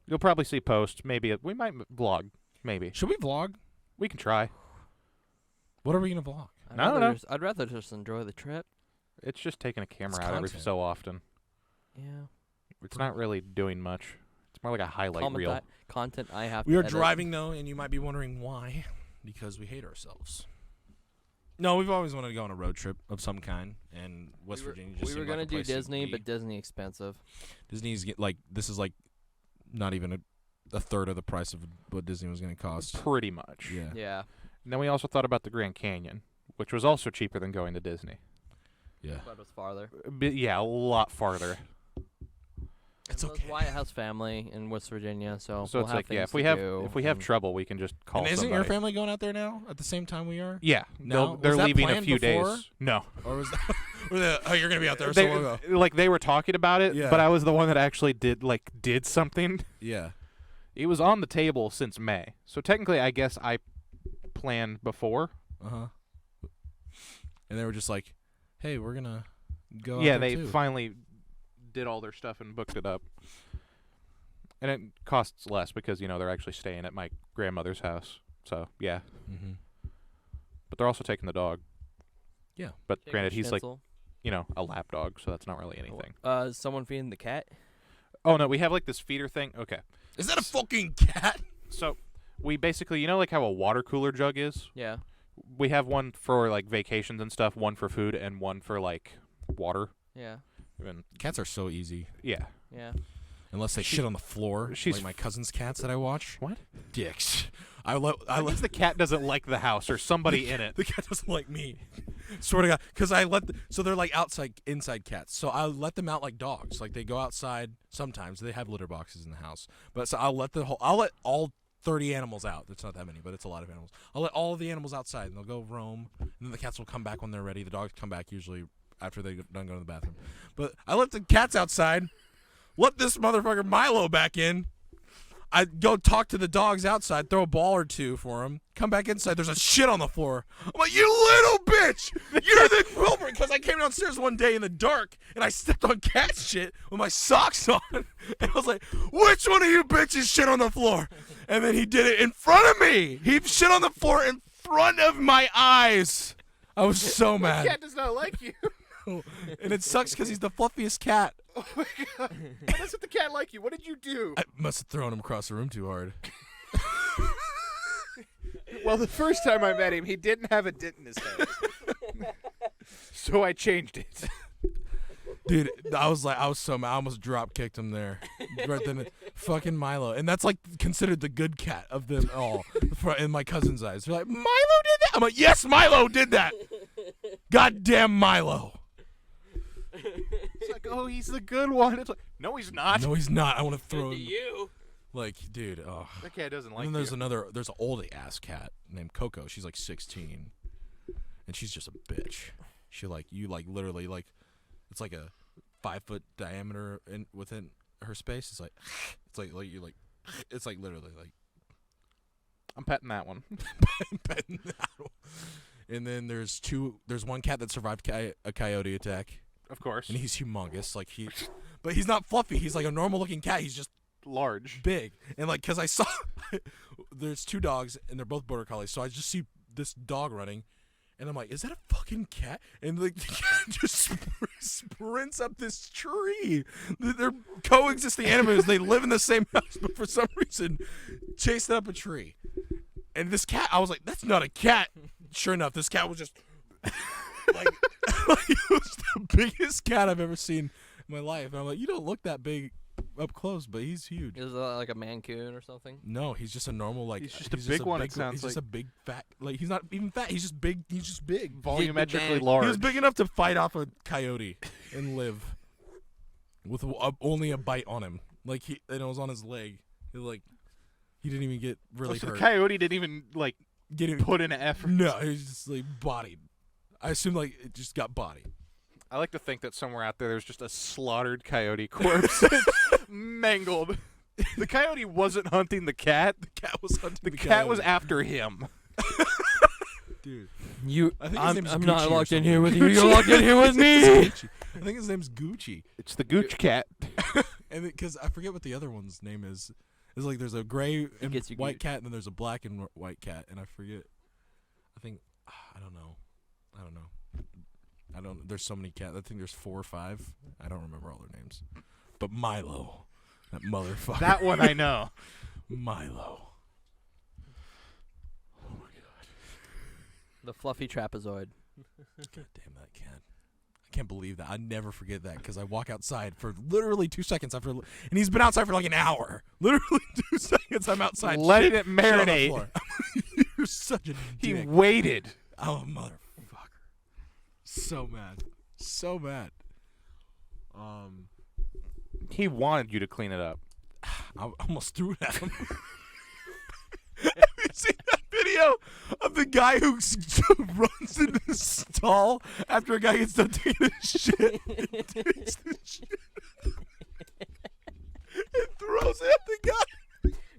S4: You'll probably see posts. Maybe we might vlog. Maybe
S2: Should we vlog?
S4: we can try.
S2: What are we going to vlog?
S1: I'd rather just enjoy the trip.
S4: It's just taking a camera
S2: It's
S4: out every
S2: content.
S4: so often.
S1: Yeah.
S4: It's not really doing much. It's more like a highlight reel.
S1: Content I have
S2: We
S1: to
S2: are
S1: edit.
S2: driving, though, and you might be wondering why. Because we hate ourselves. No, we've always wanted to go on a road trip of some kind, and West Virginia just
S1: We were
S2: seemed like
S1: gonna
S2: a
S1: do
S2: place to
S1: Disney,
S2: be.
S1: but Disney expensive.
S2: Disney's this is like not even a third of the price of what Disney was going to cost.
S4: Pretty much.
S2: Yeah.
S1: Yeah.
S4: And then we also thought about the Grand Canyon, which was also cheaper than going to Disney.
S2: Yeah.
S1: But it was farther.
S4: Yeah, a lot farther.
S2: It's
S1: And
S2: okay.
S1: Wyatt has family in West Virginia, so
S4: So
S1: we'll
S4: it's
S1: have
S4: like, yeah,
S1: things
S4: if we
S1: to
S4: have
S1: do,
S4: if we have
S1: and-
S4: trouble, we can just call
S2: And isn't
S4: somebody.
S2: your family going out there now at the same time we are?
S4: Yeah,
S2: No?
S4: they're
S2: Was that
S4: leaving a
S2: planned
S4: few
S2: before?
S4: days. No,
S2: Or was that? Oh, you're going to be out there,
S4: they,
S2: so we'll go.
S4: like they were talking about it,
S2: Yeah.
S4: but I was the one that actually did something.
S2: Yeah.
S4: It was on the table since May, so technically, I guess I planned before.
S2: Uh-huh. And they were just like, hey, we're going to go
S4: Yeah,
S2: out there
S4: they
S2: too.
S4: finally did all their stuff and booked it up. And it costs less because, they're actually staying at my grandmother's house. So, yeah.
S2: Mm-hmm.
S4: But they're also taking the dog.
S2: Yeah.
S4: But
S1: Chicken
S4: granted, he's like,
S1: schnitzel.
S4: a lap dog, so that's not really anything.
S1: Is someone feeding the cat?
S4: Oh, no, we have like this feeder thing. Okay.
S2: Is that a fucking cat?
S4: So, we basically, like how a water cooler jug is?
S1: Yeah.
S4: We have one for like vacations and stuff, one for food, and one for like water.
S1: Yeah.
S4: And
S2: Cats are so easy.
S4: yeah.
S1: Yeah.
S2: Unless they shit on the floor,
S4: she's
S2: like my cousin's cats that I watch.
S4: What?
S2: Dicks.
S4: I guess the cat doesn't like the house or somebody in it.
S2: The cat doesn't like me. Swear to God, because so they're like inside cats. So I let them out like dogs. Like they go outside sometimes. They have litter boxes in the house, but so I'll let all 30 animals out. It's not that many, but it's a lot of animals. I'll let all of the animals outside, and they'll go roam. And then the cats will come back when they're ready. The dogs come back usually after they're done going to the bathroom. But I let the cats outside. Let this motherfucker Milo back in. I go talk to the dogs outside, throw a ball or two for him, come back inside. There's a shit on the floor. I'm like, you little bitch! You're the culprit! Because I came downstairs one day in the dark and I stepped on cat shit with my socks on. And I was like, which one of you bitches shit on the floor? And then he did it in front of me. He shit on the floor in front of my eyes. I was so mad.
S4: The cat does not like you.
S2: And it sucks because he's the fluffiest cat.
S4: Oh my god. Why doesn't the cat like you? What did you do?
S2: I must have thrown him across the room too hard.
S4: Well, the first time I met him, he didn't have a dent in his head. So I changed it.
S2: Dude, I was so mad. I almost drop kicked him there. Right then, fucking Milo. And that's like considered the good cat of them all in my cousin's eyes. They're like, Milo did that? I'm like, yes, Milo did that. Goddamn Milo.
S4: It's like, oh, he's the good one. It's like, no, he's not.
S2: No, he's not. I want to throw him.
S1: You.
S2: Like, dude, oh.
S4: That cat doesn't like
S2: And then
S4: you.
S2: there's an old ass cat named Coco. She's like 16. And she's just a bitch. She literally it's like a 5-foot diameter within her space. It's like literally like
S4: I'm petting that one.
S2: petting that one. And then there's one cat that survived a coyote attack,
S4: Of course.
S2: and he's humongous. But he's not fluffy. He's like a normal looking cat. He's just
S4: large.
S2: big. And because I saw there's two dogs and they're both border collies, so I just see this dog running, and I'm like, is that a fucking cat? And the cat just sprints up this tree. They're coexisting animals. They live in the same house, but for some reason chased up a tree. And this cat, I was like, that's not a cat. Sure enough, this cat was just like Like, it was the biggest cat I've ever seen in my life. And I'm like, you don't look that big up close, but he's huge.
S1: Is that like a Mancoon or something?
S2: No, he's just a normal, like,
S4: He's just a big one, it sounds
S2: He's just
S4: like.
S2: a big fat, like, he's not even fat. He's just big. He's just big.
S4: Volumetrically
S1: He
S4: large.
S2: He was big enough to fight off a coyote and live with only a bite on him. Like, and it was on his leg. He didn't even get really
S4: So
S2: hurt.
S4: the coyote didn't even like put in an effort.
S2: No, he was just like bodied. I assume like it just got bodied.
S4: I like to think that somewhere out there's just a slaughtered coyote corpse, mangled. The coyote wasn't hunting the cat.
S2: The cat was hunting
S4: The
S2: the
S4: cat
S2: coyote.
S4: was after him.
S2: Dude.
S1: I'm
S2: name's
S1: I'm
S2: Gucci
S1: not
S2: or
S1: locked in
S2: something.
S1: here with you. You're locked in here with me.
S2: Gucci. I think his name's Gucci.
S4: It's the gooch cat.
S2: And because I forget what the other one's name is. It's like there's a gray and
S1: gets you
S2: white
S1: good.
S2: cat, and then there's a black and white cat, and I forget. I think I don't know. There's so many cats. I think there's 4 or 5. I don't remember all their names. But Milo, that motherfucker.
S4: That one I know.
S2: Milo. Oh my
S1: The fluffy trapezoid.
S2: god damn that cat. I can't believe that. I never forget that because I walk outside for literally 2 seconds after, and he's been outside for like an hour. Literally 2 seconds. I'm outside.
S4: Letting
S2: shit
S4: it
S2: on the
S4: marinate.
S2: floor. You're such a
S4: He
S2: dick.
S4: waited.
S2: Oh motherfucker. So mad. So mad.
S4: He wanted you to clean it up.
S2: I almost threw it at him. Have you seen that video of the guy who runs into the stall after a guy gets done taking a shit and takes the shit and throws it at the guy?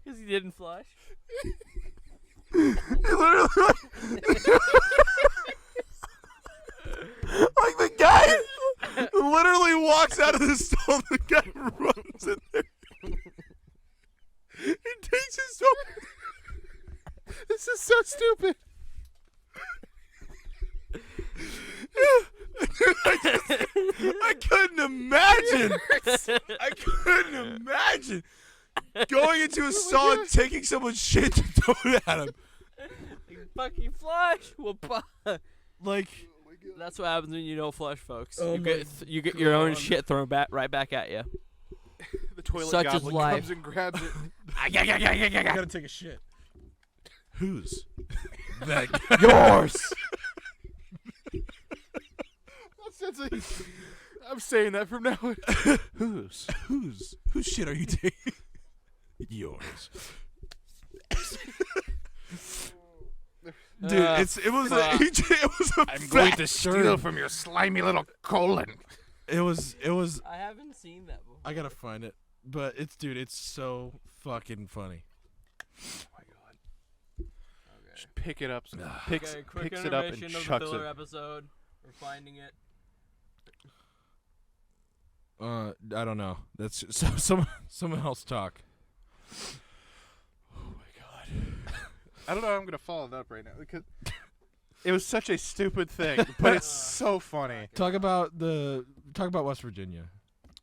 S1: Because he didn't flush.
S2: He literally like the guy literally walks out of the stall, the guy runs in there. He takes his own.
S4: This is so stupid.
S2: I couldn't imagine. I couldn't imagine going into a stall and taking someone's shit to throw it at him.
S1: Fuck you, flush. Whoop.
S2: Like,
S1: That's what happens when you don't flush, folks.
S2: Oh
S1: you get your own
S2: God.
S1: shit thrown right back at you.
S4: The toilet
S1: Such is
S4: goblin
S1: life.
S4: comes and grabs it.
S2: I gotta take a shit. Whose? That guy.
S1: Yours.
S4: I'm saying that from now on. Whose?
S2: Whose shit are you taking? Yours. Dude, it was a
S4: I'm going to
S2: fat
S4: steal
S2: turn.
S4: from your slimy little colon.
S2: It was
S1: I haven't seen that before.
S2: I gotta find it. But it's so fucking funny.
S4: Oh my god. Just pick it up.
S1: Okay, quick
S4: Picks it up and
S1: intermission of the
S4: chucks
S1: filler
S4: it.
S1: episode. We're finding it.
S2: I don't know. That's someone else talk. Oh my god.
S4: I don't know how I'm gonna follow it up right now because it was such a stupid thing, but it's so funny.
S2: Talk about West Virginia.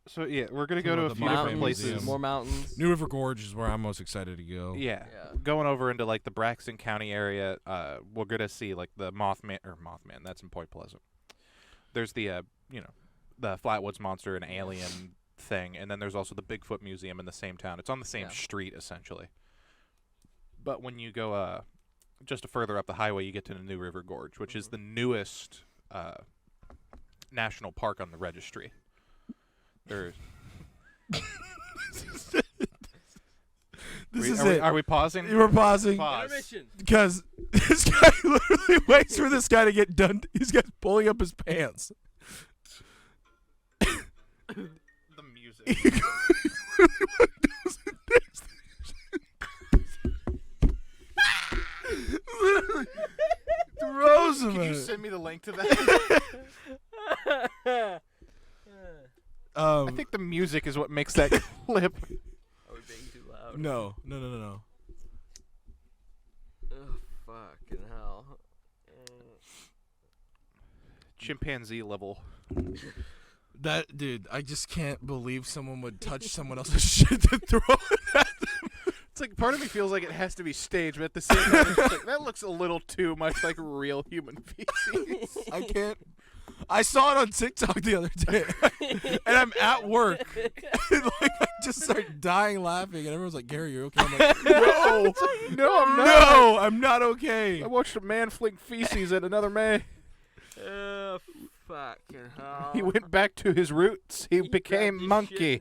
S4: So yeah, we're gonna go to a
S2: the
S4: few
S2: mountains,
S4: different places.
S2: museum.
S1: More mountains.
S2: New River Gorge is where I'm most excited to go.
S4: Yeah.
S1: Yeah.
S4: Going over into like the Braxton County area, we're gonna see like the Mothman. That's in Point Pleasant. There's the the Flatwoods Monster and Alien thing, and then there's also the Bigfoot Museum in the same town. It's on the same street essentially. But when you go just further up the highway, you get to the New River Gorge, which is the newest national park on the registry. There's.
S2: This is it.
S4: Are we pausing?
S2: You were pausing
S4: Pause.
S1: Intermission.
S2: because this guy literally waits for this guy to get done. He's got pulling up his pants.
S4: The music.
S2: He literally goes and takes the literally throws him
S4: Can you
S2: at it.
S4: send me the link to that? I think the music is what makes that clip.
S1: Are we being too loud?
S2: No.
S1: Ugh, fucking hell.
S4: Chimpanzee level.
S2: That dude, I just can't believe someone would touch someone else's shit to throw it at them.
S4: It's like part of me feels like it has to be staged, but at the same time, it's just like, that looks a little too much like real human feces.
S2: I saw it on TikTok the other day, and I'm at work, and like I just start dying laughing, and everyone's like, "Gary, you're okay?" I'm like, "No,
S4: No, I'm not.
S2: no, I'm not okay."
S4: I watched a man fling feces at another man.
S1: Fucking hell.
S4: He went back to his roots. He became monkey.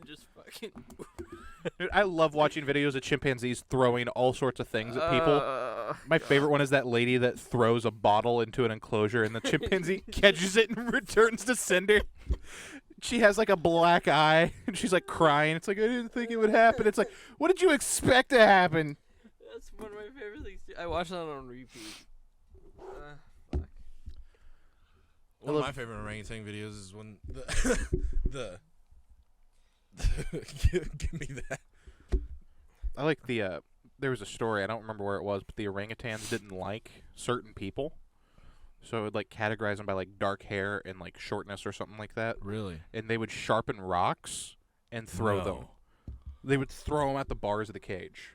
S4: Dude, I love watching videos of chimpanzees throwing all sorts of things at people. My favorite one is that lady that throws a bottle into an enclosure and the chimpanzee catches it and returns to sender. She has like a black eye and she's like crying. It's like, I didn't think it would happen. It's like, what did you expect to happen?
S1: That's one of my favorite things. I watch that on repeat. Fuck.
S2: One of my favorite orangutan videos is when the give me that.
S4: I like the, there was a story, I don't remember where it was, but the orangutans didn't like certain people. So it would like categorize them by like dark hair and like shortness or something like that.
S2: Really?
S4: And they would sharpen rocks and throw them. They would throw them at the bars of the cage,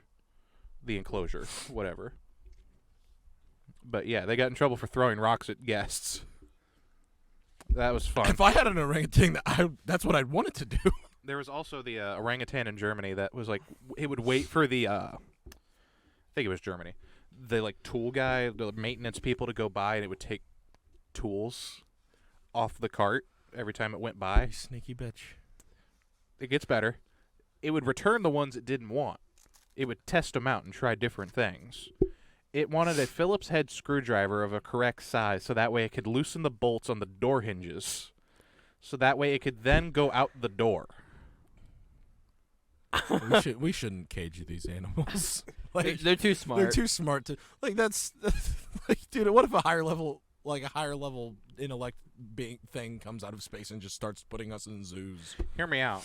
S4: the enclosure, whatever. But yeah, they got in trouble for throwing rocks at guests. That was fun.
S2: If I had an orangutan, that's what I'd want it to do.
S4: There was also the orangutan in Germany that was like, it would wait for the, I think it was Germany, the like tool guy, the maintenance people to go by, and it would take tools off the cart every time it went by.
S2: You sneaky bitch.
S4: It gets better. It would return the ones it didn't want. It would test them out and try different things. It wanted a Phillips head screwdriver of a correct size, so that way it could loosen the bolts on the door hinges. So that way it could then go out the door.
S2: We shouldn't cage these animals. Like,
S1: They're too smart.
S2: they're too smart to like. That's like, dude. What if a higher level intellect thing comes out of space and just starts putting us in zoos?
S4: Hear me out.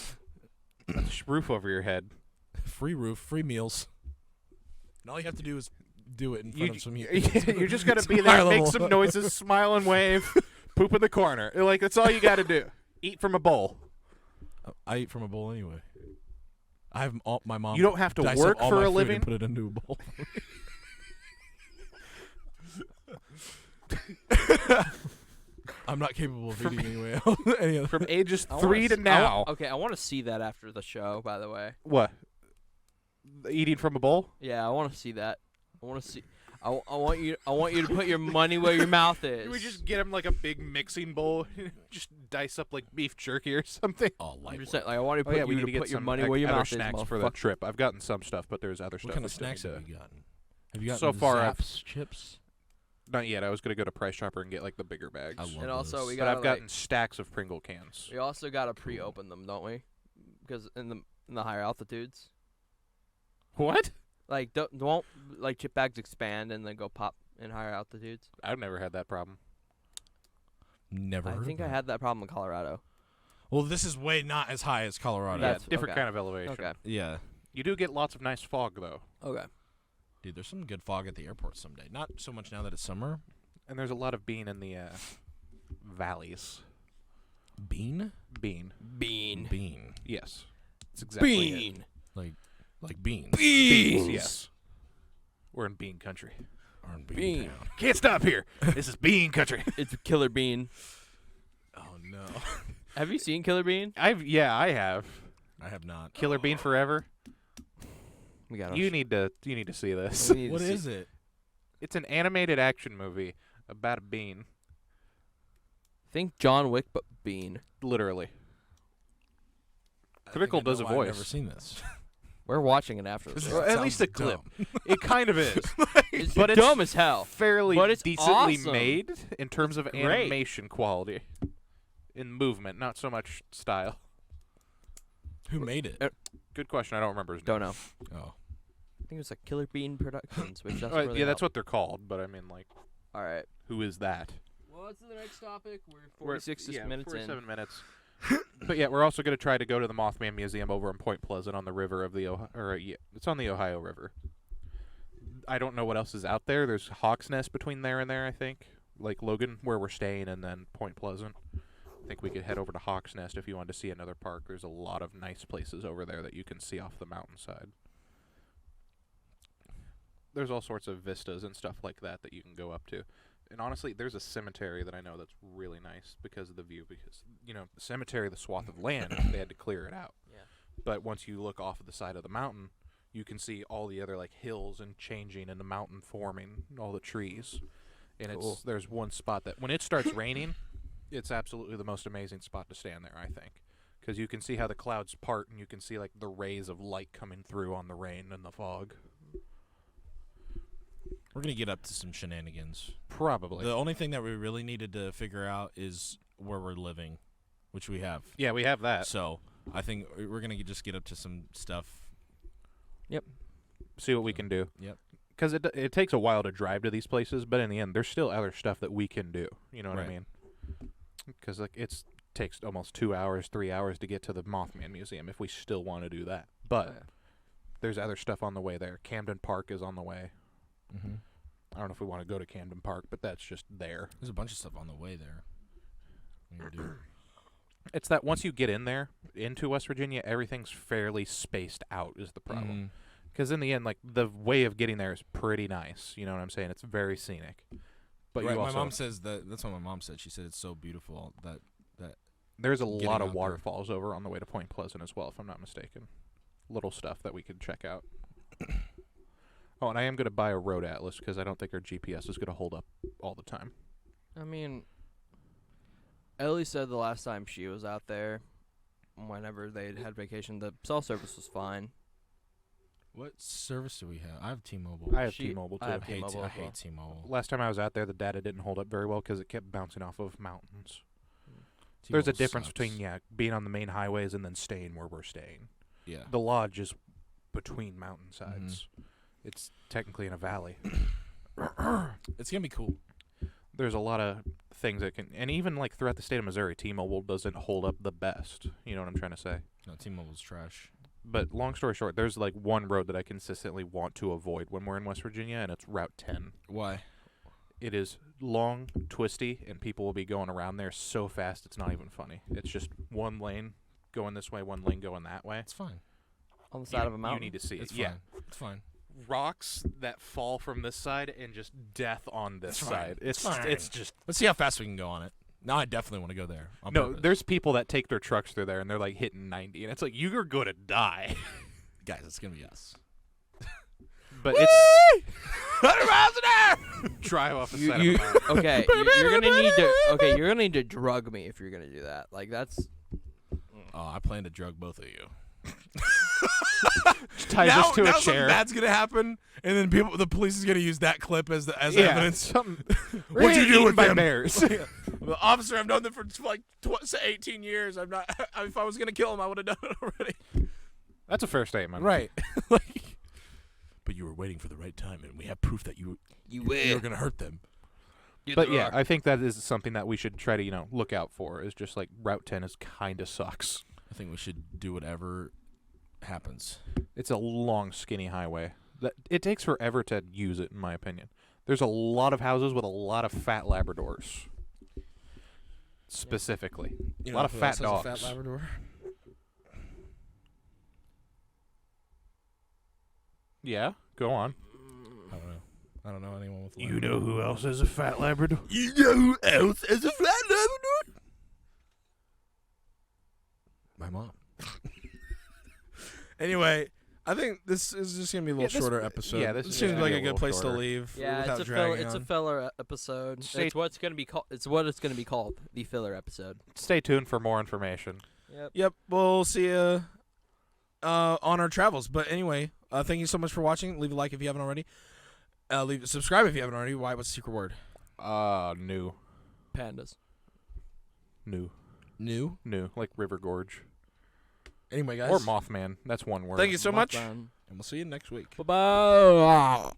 S4: Roof over your head.
S2: Free roof, free meals. And all you have to do is do it in front of some.
S4: You just gotta be
S2: some
S4: there,
S2: higher
S4: make
S2: level-
S4: some noises, smile and wave, poop in the corner. Like that's all you gotta do. Eat from a bowl.
S2: I eat from a bowl anyway. I have my mom.
S4: You don't have to
S2: dice
S4: work
S2: up all
S4: for
S2: my
S4: a
S2: food
S4: living.
S2: and put it into a bowl. I'm not capable of eating anyway. Any other.
S4: From ages
S1: I
S4: 3 to now.
S1: I want to see that after the show, by the way.
S4: What? Eating from a bowl?
S1: Yeah, I want to see that. I want to see. I want you to put your money where your mouth is.
S4: We just get him like a big mixing bowl, just dice up like beef jerky or something.
S2: Oh,
S1: I'm just saying, like, I want to put
S4: we
S1: you
S4: need
S1: to
S4: to get
S1: put your
S4: some
S1: money where your
S4: other
S1: mouth is,
S4: snacks for the
S1: motherfucker.
S4: trip. I've gotten some stuff, but there's other stuff.
S2: What kind
S4: we
S2: of
S4: still
S2: snacks
S4: need
S2: have
S4: to-
S2: you gotten? Have you gotten
S4: So far,
S2: Zapp's chips?
S4: Not yet. I was gonna go to Price Chopper and get like the bigger bags.
S2: I love
S1: And also,
S2: those.
S1: we
S4: But
S1: got
S4: I've gotten stacks of Pringle cans.
S1: we also gotta pre-open them, don't we? Because in the higher altitudes,
S4: What?
S1: like won't like chip bags expand and then go pop in higher altitudes.
S4: I've never had that problem.
S2: Never.
S1: I
S2: heard
S1: think
S2: of
S1: I
S2: that.
S1: had that problem in Colorado.
S2: Well, this is way not as high as Colorado.
S4: Yeah,
S1: That's-
S4: different
S1: okay.
S4: kind of elevation.
S1: Okay.
S2: Yeah.
S4: You do get lots of nice fog though,
S1: Okay.
S2: Dude, there's some good fog at the airport someday. Not so much now that it's summer.
S4: and there's a lot of bean in the valleys.
S2: Bean?
S4: Bean.
S1: Bean.
S2: Bean.
S4: Yes. That's exactly it.
S1: Bean.
S2: Like beans.
S4: Beans. Yes. We're in bean country.
S2: Or in
S1: Bean.
S2: Town.
S4: Can't stop here. This is bean country.
S1: It's Killer Bean.
S2: Oh, no.
S1: Have you seen Killer Bean?
S4: I have.
S2: I have not.
S4: Killer Bean Forever.
S1: We got.
S4: You need to see this.
S2: What is it?
S4: It's an animated action movie about a bean,
S1: Think John Wick, but Bean.
S4: literally.
S2: I
S4: Critical
S2: think I
S4: does
S2: know
S4: a
S2: why
S4: voice.
S2: I've never seen this.
S1: We're watching it after.
S2: This
S1: this.
S2: is-
S4: Well, at
S2: sounds
S4: least a clip.
S2: dumb.
S4: It kind of is.
S1: It's
S4: but it's
S1: dumb as hell.
S4: Fairly
S1: But it's
S4: decently
S1: awesome.
S4: made in terms of
S1: Great.
S4: animation quality. In movement, not so much style.
S2: Who made it?
S4: Good question. I don't remember his name.
S1: Don't know.
S2: Oh.
S1: I think it was like Killer Bean Productions, which that's
S4: Right,
S1: where they
S4: yeah, that's
S1: help.
S4: what they're called. But I mean, like,
S1: All right.
S4: who is that?
S1: What's the next topic? We're
S4: We're
S1: 46
S4: yeah,
S1: minutes
S4: 47
S1: in.
S4: minutes. But yeah, we're also going to try to go to the Mothman Museum over in Point Pleasant on the river of the it's on the Ohio River. I don't know what else is out there. There's Hawk's Nest between there and there, I think. Like Logan, where we're staying, and then Point Pleasant. I think we could head over to Hawk's Nest if you wanted to see another park. There's a lot of nice places over there that you can see off the mountainside. There's all sorts of vistas and stuff like that that you can go up to. And honestly, there's a cemetery that I know that's really nice because of the view. Because, the cemetery, the swath of land, they had to clear it out.
S1: Yeah.
S4: But once you look off of the side of the mountain, you can see all the other, like, hills and changing and the mountain forming, all the trees. And
S1: Cool.
S4: there's one spot that, when it starts raining, it's absolutely the most amazing spot to stand there, I think. Because you can see how the clouds part, and you can see, like, the rays of light coming through on the rain and the fog.
S2: We're going to get up to some shenanigans.
S4: Probably.
S2: The only thing that we really needed to figure out is where we're living, which we have.
S4: Yeah, we have that.
S2: So I think we're going to just get up to some stuff.
S4: See what we can do.
S2: Yep.
S4: Because it takes a while to drive to these places, but in the end, there's still other stuff that we can do. You know what I
S2: Right.
S4: mean? Because like takes almost 2 hours, 3 hours to get to the Mothman Museum if we still want to do that. But there's other stuff on the way there. Camden Park is on the way.
S2: Mm-hmm.
S4: I don't know if we want to go to Camden Park, but that's just there.
S2: There's a bunch of stuff on the way there.
S4: It's that once you get in there, into West Virginia, everything's fairly spaced out is the problem. Because in the end, like, the way of getting there is pretty nice. You know what I'm saying? It's very scenic. But
S2: right,
S4: you
S2: my
S4: also,
S2: mom says that's what my mom said. She said it's so beautiful that
S4: there's a
S2: getting
S4: lot
S2: out
S4: of
S2: there.
S4: waterfalls over on the way to Point Pleasant as well, if I'm not mistaken. Little stuff that we could check out. Oh, and I am going to buy a road atlas because I don't think our GPS is going to hold up all the time.
S1: I mean, Ellie said the last time she was out there, whenever they had vacation, the cell service was fine.
S2: What service do we have? I have T-Mobile.
S4: I have T-Mobile too.
S1: I have
S2: I hate
S1: T-Mobile
S2: I
S1: as well.
S2: hate T-Mobile.
S4: Last time I was out there, the data didn't hold up very well because it kept bouncing off of mountains. There's a
S2: T-Mobile
S4: difference
S2: sucks.
S4: between being on the main highways and then staying where we're staying.
S2: Yeah.
S4: The lodge is between mountainsides. It's technically in a valley.
S2: It's gonna be cool.
S4: There's a lot of things that can, and even like throughout the state of Missouri, T-Mobile doesn't hold up the best. You know what I'm trying to say?
S2: No, T-Mobile's trash.
S4: But long story short, there's like one road that I consistently want to avoid when we're in West Virginia, and it's Route 10.
S2: Why?
S4: It is long, twisty, and people will be going around there so fast it's not even funny. It's just one lane going this way, one lane going that way.
S2: It's fine.
S1: On the side of a mountain.
S4: You need to see
S2: It's
S4: it. Yeah.
S2: fine. It's fine.
S4: Rocks that fall from this side and just death on this
S2: It's fine.
S4: side.
S2: It's fine.
S4: It's just
S2: Let's see how fast we can go on it. Now I definitely want to go there. On
S4: no.
S2: purpose.
S4: There's people that take their trucks through there and they're like hitting 90, and it's like you're gonna die.
S2: guys, it's gonna be us.
S4: But it's
S2: 100 miles an hour.
S4: drive off the
S1: You-
S4: side
S1: you-
S4: of a mountain.
S1: Okay, you're gonna need to. Okay, you're gonna need to drug me if you're gonna do that. Like that's.
S2: Oh, I plan to drug both of you.
S4: Just ties us to a
S2: something
S4: chair.
S2: bad's gonna happen, and then the police is gonna use that clip as evidence.
S4: Something.
S2: What'd you do with
S4: by
S2: them?
S4: bears?
S2: Well, officer, I've known them for like 18 years. I'm not. If I was gonna kill him, I would have done it already.
S4: That's a fair statement.
S2: Right. Like, but you were waiting for the right time, and we have proof that you were gonna hurt them.
S4: But yeah, I think that is something that we should try to look out for. Is just like Route 10 is kind of sucks.
S2: I think we should do whatever happens.
S4: It's a long, skinny highway. It takes forever to use it, in my opinion. There's a lot of houses with a lot of fat Labradors. Specifically.
S2: You
S4: A
S2: know
S4: lot of
S2: who
S4: fat
S2: else has a
S4: dogs.
S2: fat Labrador?
S4: Yeah, go on.
S2: I don't know. I don't know anyone with.
S4: You know who else is a fat Labrador?
S2: You know who else is a fat Labrador? My mom. Anyway, I think this is just gonna be a little shorter episode.
S4: yeah, this
S2: This
S4: is
S2: seems
S4: gonna
S2: like
S4: be
S2: a
S4: a
S2: good
S4: little
S2: place to
S4: shorter.
S2: leave.
S1: Yeah,
S2: without
S1: it's a
S2: dragging on.
S1: filler episode.
S4: Stay-
S1: It's what's gonna be called. It's what it's gonna be called. The filler episode.
S4: Stay tuned for more information.
S1: Yep.
S2: Yep, we'll see you on our travels. But anyway, thank you so much for watching. Leave a like if you haven't already. Subscribe if you haven't already. Why? What's the secret word?
S4: New.
S1: Pandas.
S2: New.
S4: New. Like River Gorge.
S2: Anyway, guys.
S4: Or Mothman. That's one word.
S2: Thank you so much.
S1: Mothman.
S2: And we'll see you next week.
S1: Bye bye.